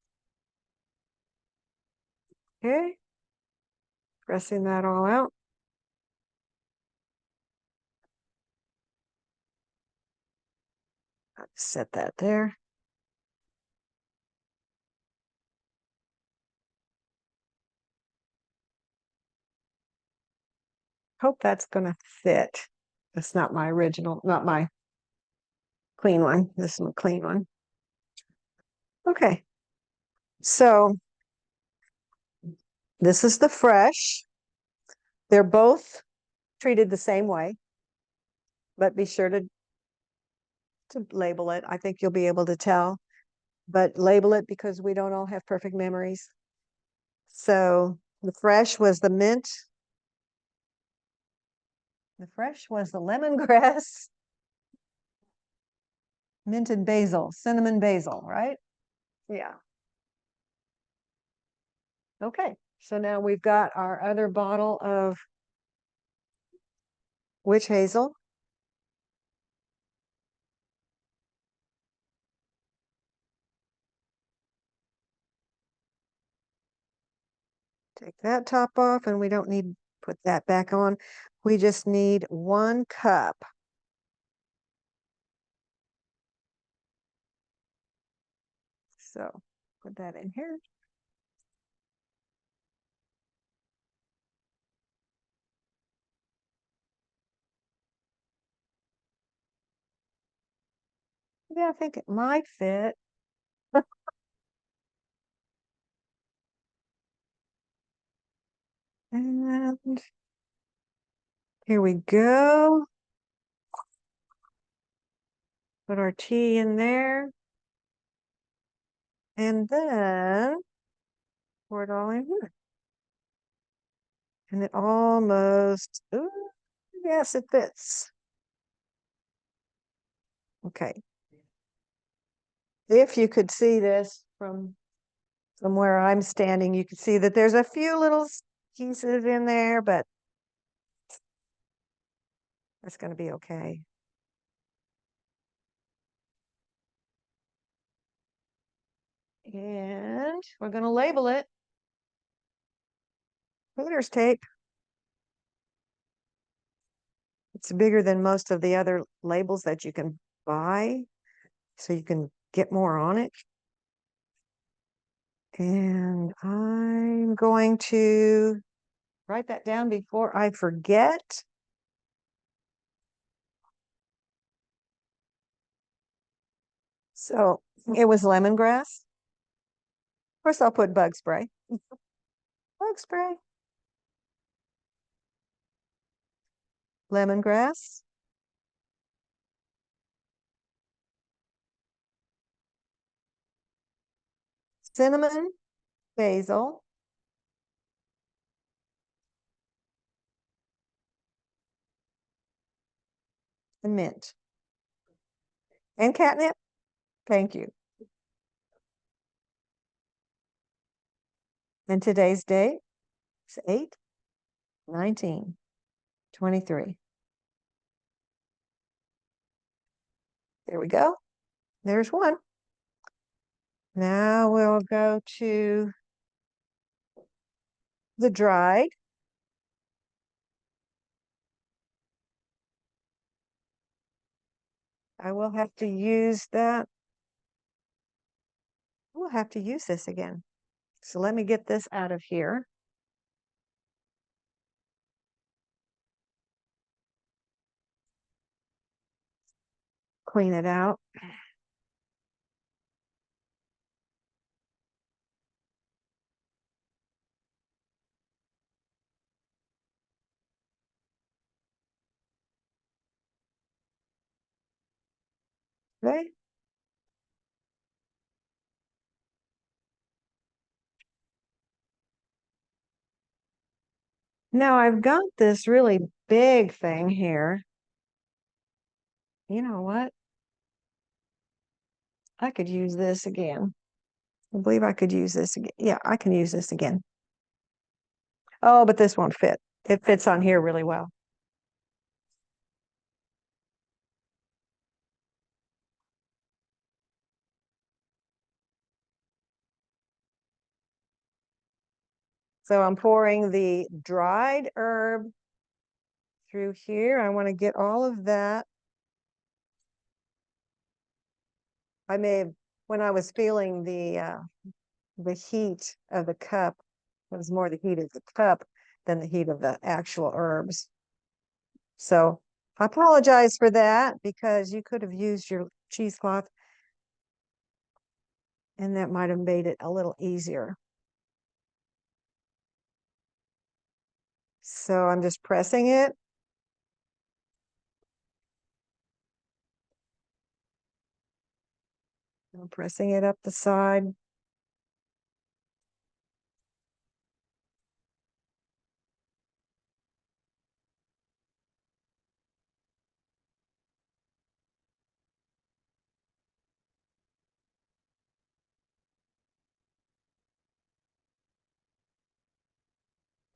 Speaker 2: Okay, pressing that all out. I'll set that there. Hope that's gonna fit. That's not my original, not my clean one. This is my clean one. Okay, so this is the fresh. They're both treated the same way, but be sure to label it. I think you'll be able to tell, but label it because we don't all have perfect memories. So the fresh was the mint. The fresh was the lemongrass, mint and basil, cinnamon basil, right? Yeah. Okay, so now we've got our other bottle of witch hazel. Take that top off, and we don't need to put that back on. We just need 1 cup. So put that in here. Yeah, I think it might fit. And here we go. Put our tea in there. And then pour it all in here. And it almost, ooh, yes, it fits. Okay. If you could see this from where I'm standing, you can see that there's a few little pieces in there, but that's going to be okay. And we're going to label it. Painter's tape. It's bigger than most of the other labels that you can buy, so you can get more on it. And I'm going to write that down before I forget. So it was lemongrass. Of course, I'll put bug spray. Bug spray. Lemongrass. Cinnamon, basil, and mint. And catnip. Thank you. And today's date is 8/19/23. There we go. There's one. Now we'll go to the dried. I will have to use that. We'll have to use this again. So let me get this out of here. Clean it out. Okay. Now I've got this really big thing here. You know what? I could use this again. I believe I could use this again. Yeah, I can use this again. Oh, but this won't fit. It fits on here really well. So I'm pouring the dried herb through here. I want to get all of that. I may have, when I was feeling the heat of the cup, it was more the heat of the cup than the heat of the actual herbs. So I apologize for that because you could have used your cheesecloth and that might have made it a little easier. So I'm just pressing it. I'm pressing it up the side.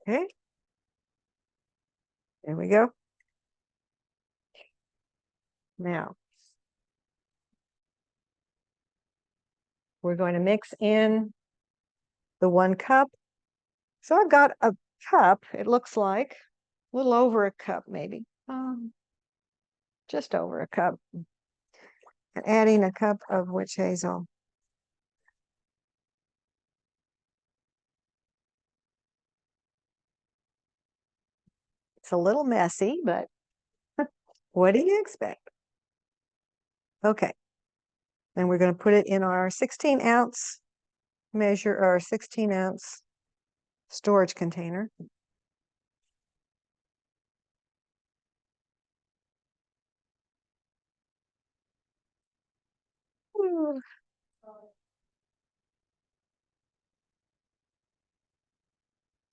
Speaker 2: Okay. There we go. Now, we're going to mix in the 1 cup. So I've got a cup, it looks like, a little over a cup maybe. Just over a cup. And adding a cup of witch hazel. It's a little messy, but what do you expect? Okay. And we're going to put it in our 16-ounce measure, or 16-ounce storage container. Ooh.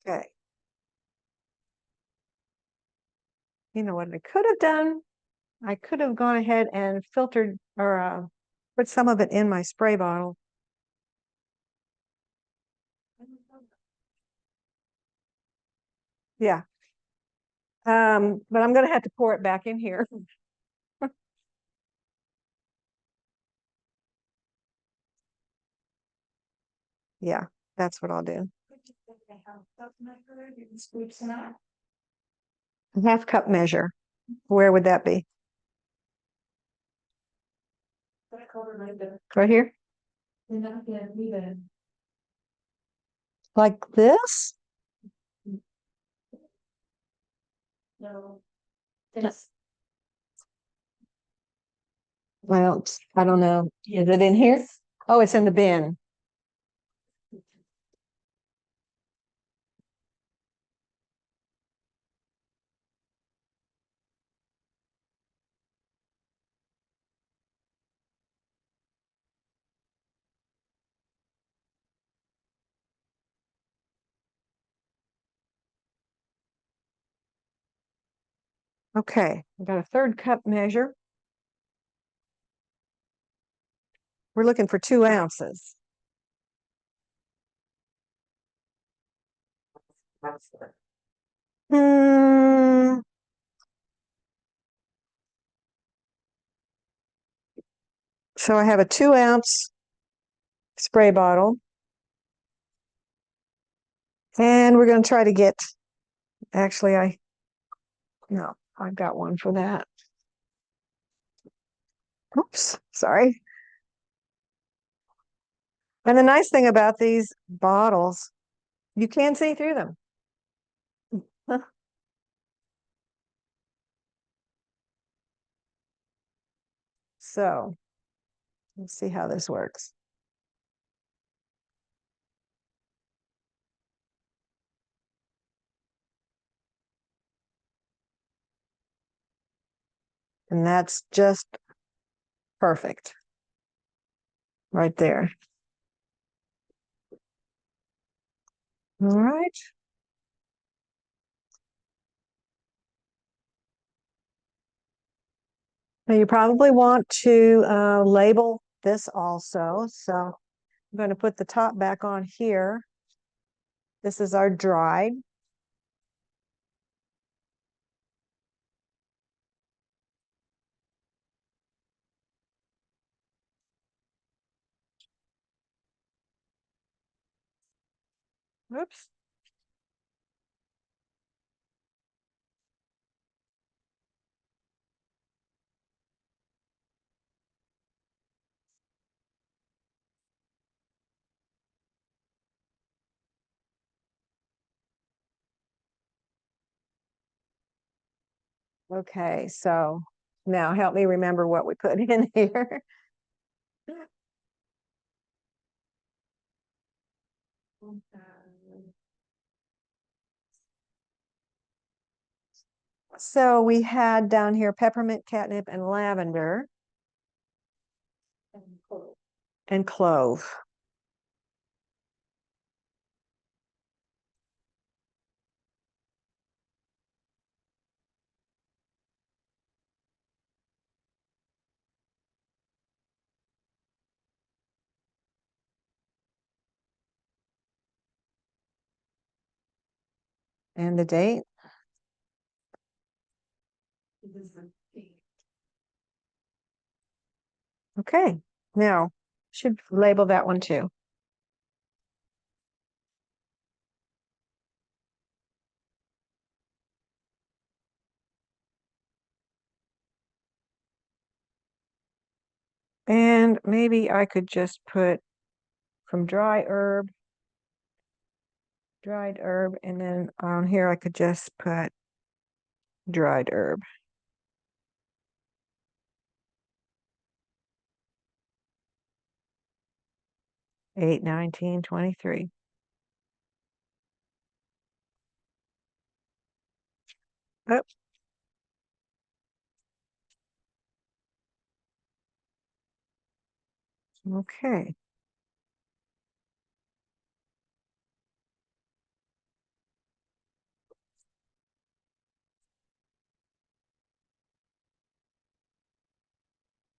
Speaker 2: Okay. You know what I could have done? I could have gone ahead and filtered or put some of it in my spray bottle. Yeah. But I'm going to have to pour it back in here. Yeah, that's what I'll do. Half cup measure. Where would that be? Right here? Like this?
Speaker 1: No.
Speaker 2: Well, I don't know. Is it in here? Oh, it's in the bin. Okay, I got a 3rd cup measure. We're looking for 2 ounces. Hmm. So I have a 2-ounce spray bottle. And we're going to try to get, actually, no, I've got one for that. Oops, sorry. And the nice thing about these bottles, you can see through them. So let's see how this works. And that's just perfect right there. All right. Now you probably want to label this also. So I'm going to put the top back on here. This is our dried. Oops. Okay, so now help me remember what we put in here. So we had down here peppermint, catnip, and lavender and clove. And the date. Okay, now should label that one too. And maybe I could just put from dried herb, and then on here I could just put dried herb. 8, 19, 23. Oh, okay.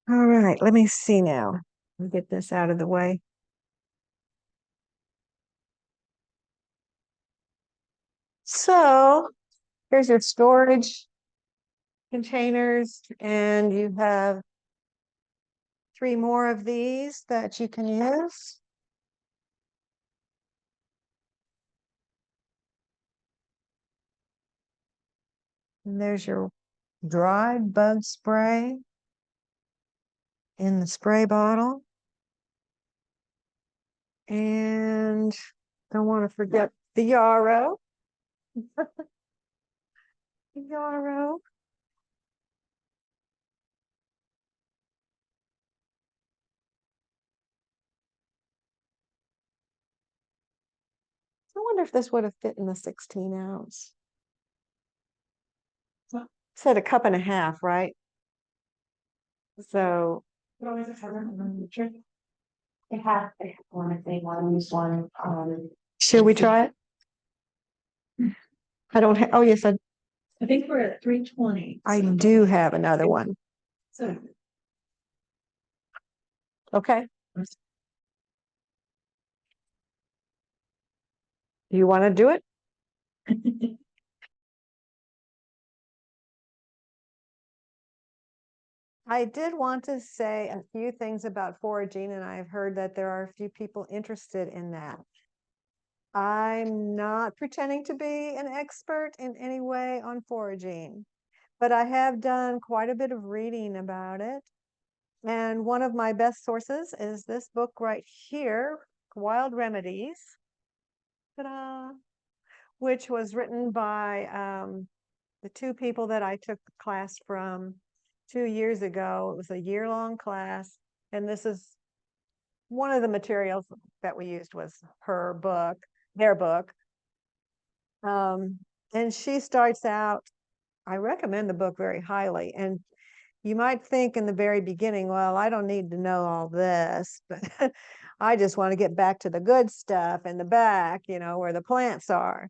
Speaker 2: All right, let me see now. Let me get this out of the way. So here's your storage containers, and you have 3 more of these that you can use. And there's your dried bug spray in the spray bottle. And don't want to forget the yarrow. Yarrow. I wonder if this would have fit in the 16 ounce. Said a cup and a half, right? So
Speaker 3: They have one if they want to use one.
Speaker 2: should we try it? I don't have, oh yes,
Speaker 1: I think we're at 320.
Speaker 2: I do have another one.
Speaker 1: So
Speaker 2: Okay. Do you want to do it? I did want to say a few things about foraging, and I've heard that there are a few people interested in that. I'm not pretending to be an expert in any way on foraging, but I have done quite a bit of reading about it. And one of my best sources is this book right here, Wild Remedies, ta-da, which was written by the 2 people that I took the class from 2 years ago. It was a year-long class, and this is one of the materials that we used was her book, their book. And she starts out, I recommend the book very highly. And you might think in the very beginning, well, I don't need to know all this, but I just want to get back to the good stuff in the back, where the plants are.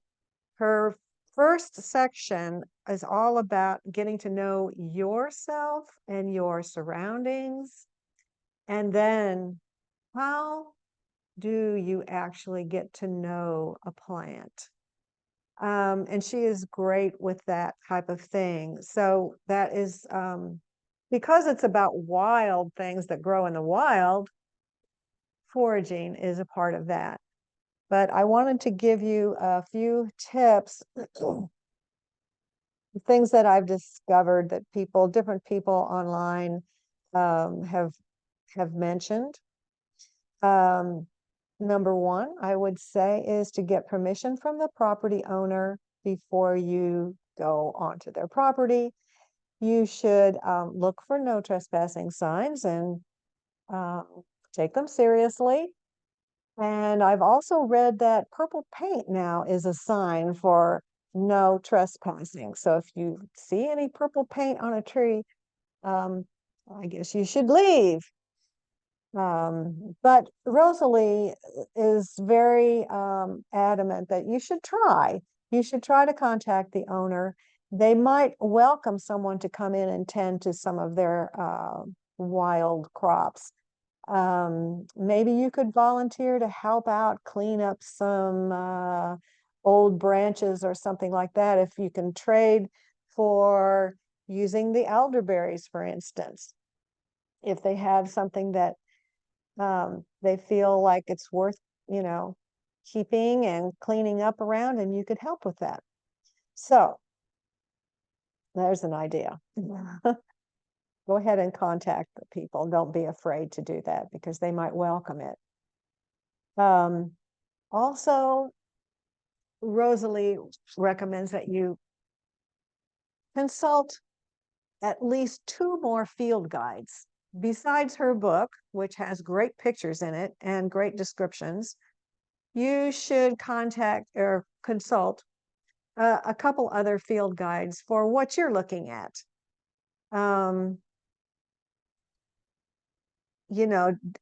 Speaker 2: Her first section is all about getting to know yourself and your surroundings. And then how do you actually get to know a plant? And she is great with that type of thing. So that is because it's about wild things that grow in the wild, foraging is a part of that. But I wanted to give you a few tips, things that I've discovered that different people online have mentioned. Number 1, I would say, is to get permission from the property owner before you go onto their property. you should look for no trespassing signs and take them seriously. And I've also read that purple paint now is a sign for no trespassing. So if you see any purple paint on a tree, I guess you should leave. But Rosalie is very adamant that you should try. You should try to contact the owner. They might welcome someone to come in and tend to some of their wild crops. Maybe you could volunteer to help out clean up some old branches or something like that. If you can trade for using the elderberries, for instance, if they have something that they feel like it's worth, keeping and cleaning up around, and you could help with that. So there's an idea. Go ahead and contact the people. Don't be afraid to do that because they might welcome it. Also, Rosalie recommends that you consult at least 2 more field guides. Besides her book, which has great pictures in it and great descriptions, you should contact or consult a couple other field guides for what you're looking at.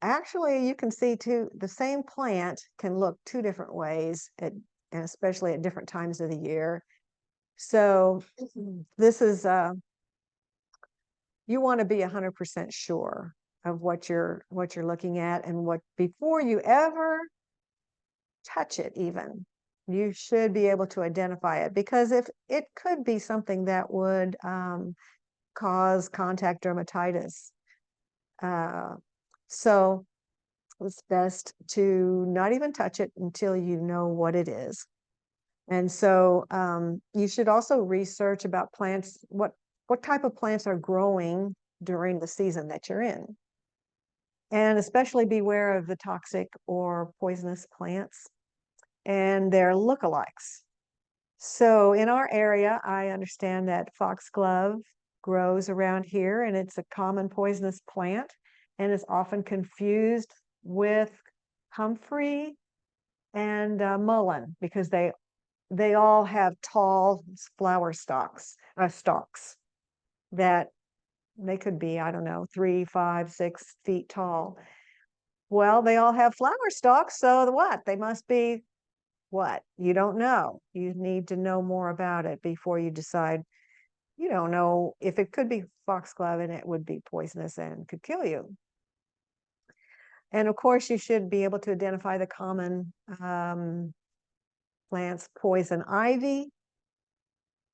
Speaker 2: Actually, you can see the same plant can look 2 different ways, and especially at different times of the year. So this is you want to be 100% sure of what you're looking at, and before you ever touch it, even you should be able to identify it, because if it could be something that would cause contact dermatitis. So it's best to not even touch it until you know what it is. And so you should also research about plants, what type of plants are growing during the season that you're in. And especially beware of the toxic or poisonous plants and their lookalikes. So in our area, I understand that foxglove grows around here, and it's a common poisonous plant and is often confused with comfrey and mullein because they all have tall flower stalks that they could be, I don't know, 3, 5, 6 feet tall. Well, they all have flower stalks, so what? They must be what? You don't know. You need to know more about it before you decide. You don't know if it could be foxglove and it would be poisonous and could kill you. And of course, you should be able to identify the common plants: poison ivy,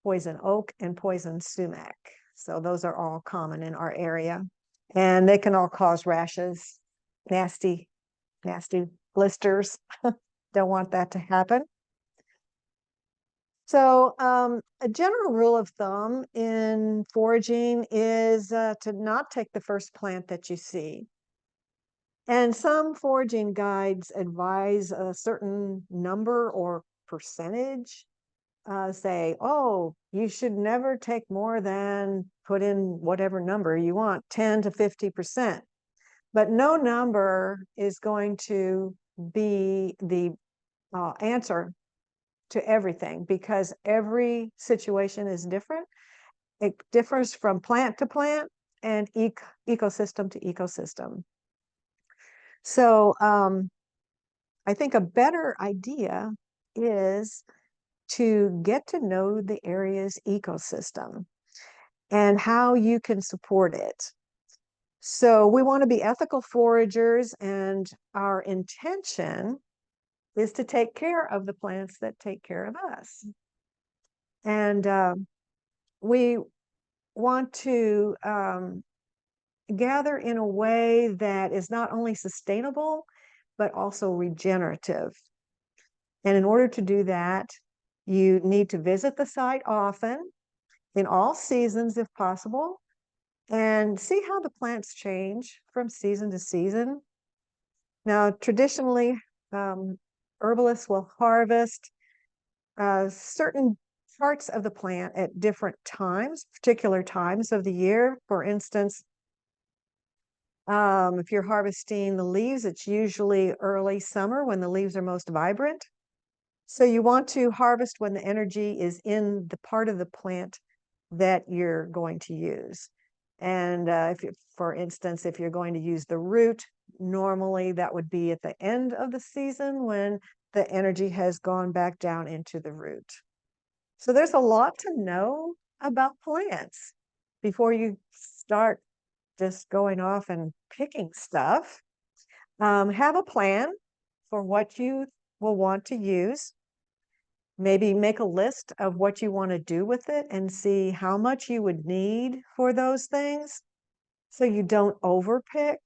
Speaker 2: poison oak, and poison sumac. So those are all common in our area. And they can all cause rashes, nasty blisters. Don't want that to happen. So a general rule of thumb in foraging is to not take the first plant that you see. And some foraging guides advise a certain number or percentage. Say, oh, you should never take more than, put in whatever number you want, 10 to 50%. But no number is going to be the answer to everything, because every situation is different. It differs from plant to plant and ecosystem to ecosystem. So I think a better idea is to get to know the area's ecosystem and how you can support it. So we want to be ethical foragers, and our intention is to take care of the plants that take care of us. And we want to gather in a way that is not only sustainable, but also regenerative. And in order to do that, you need to visit the site often, in all seasons if possible, and see how the plants change from season to season. Now, traditionally, herbalists will harvest certain parts of the plant at different times, particular times of the year. For instance, if you're harvesting the leaves, it's usually early summer when the leaves are most vibrant. So you want to harvest when the energy is in the part of the plant that you're going to use. And for instance, if you're going to use the root, normally that would be at the end of the season when the energy has gone back down into the root. So there's a lot to know about plants before you start just going off and picking stuff. Have a plan for what you will want to use. Maybe make a list of what you want to do with it and see how much you would need for those things so you don't overpick.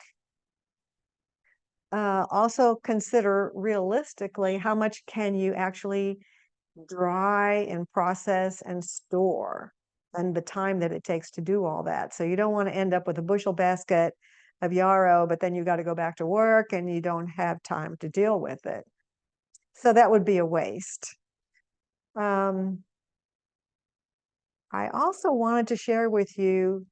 Speaker 2: Also consider realistically how much can you actually dry and process and store, and the time that it takes to do all that. So you don't want to end up with a bushel basket of yarrow, but then you got to go back to work and you don't have time to deal with it. So that would be a waste. I also wanted to share with you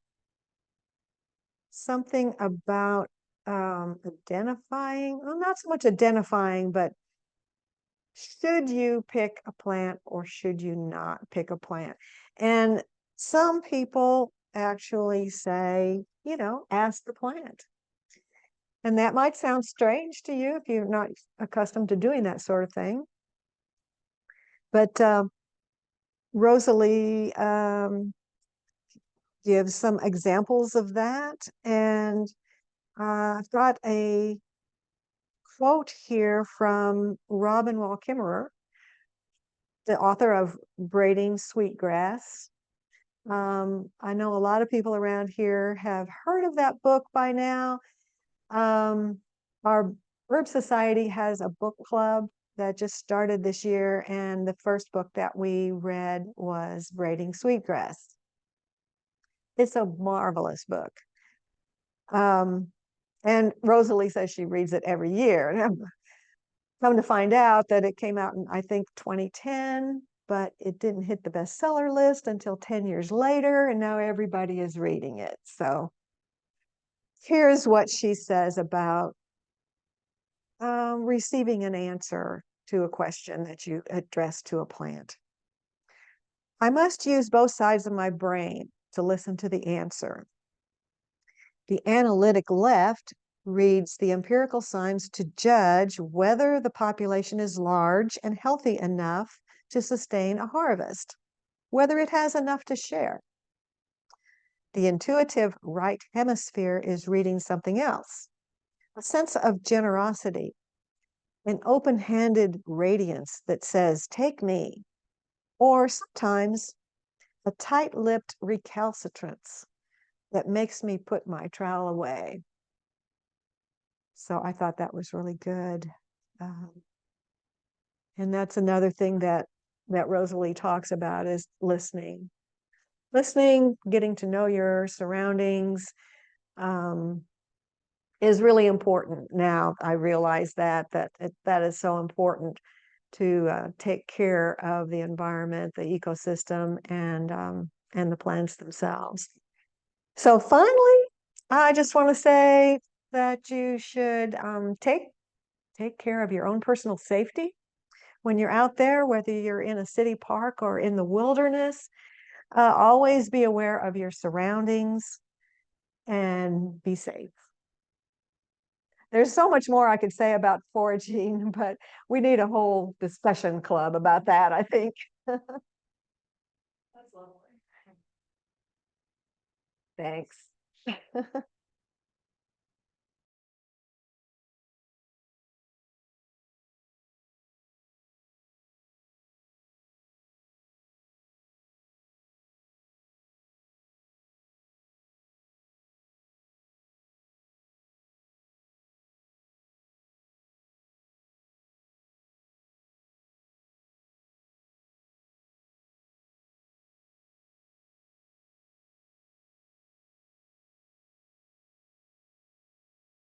Speaker 2: something about identifying, well, not so much identifying, but should you pick a plant or should you not pick a plant? And some people actually say, ask the plant. And that might sound strange to you if you're not accustomed to doing that sort of thing. But Rosalie gives some examples of that. And I've got a quote here from Robin Wall Kimmerer, the author of Braiding Sweetgrass. I know a lot of people around here have heard of that book by now. Our Herb Society has a book club that just started this year, and the first book that we read was Braiding Sweetgrass. It's a marvelous book. And Rosalie says she reads it every year. Come to find out that it came out in, I think, 2010, but it didn't hit the bestseller list until 10 years later, and now everybody is reading it. So here's what she says about receiving an answer to a question that you address to a plant. I must use both sides of my brain to listen to the answer. The analytic left reads the empirical signs to judge whether the population is large and healthy enough to sustain a harvest, whether it has enough to share. The intuitive right hemisphere is reading something else, a sense of generosity, an open-handed radiance that says, take me, or sometimes a tight-lipped recalcitrance that makes me put my trowel away. So I thought that was really good. And that's another thing that Rosalie talks about is listening. Listening, getting to know your surroundings is really important now. I realize that is so important to take care of the environment, the ecosystem, and the plants themselves. So finally, I just want to say that you should take care of your own personal safety when you're out there, whether you're in a city park or in the wilderness. Always be aware of your surroundings and be safe. There's so much more I could say about foraging, but we need a whole discussion club about that, I think.
Speaker 1: That's lovely.
Speaker 2: Thanks.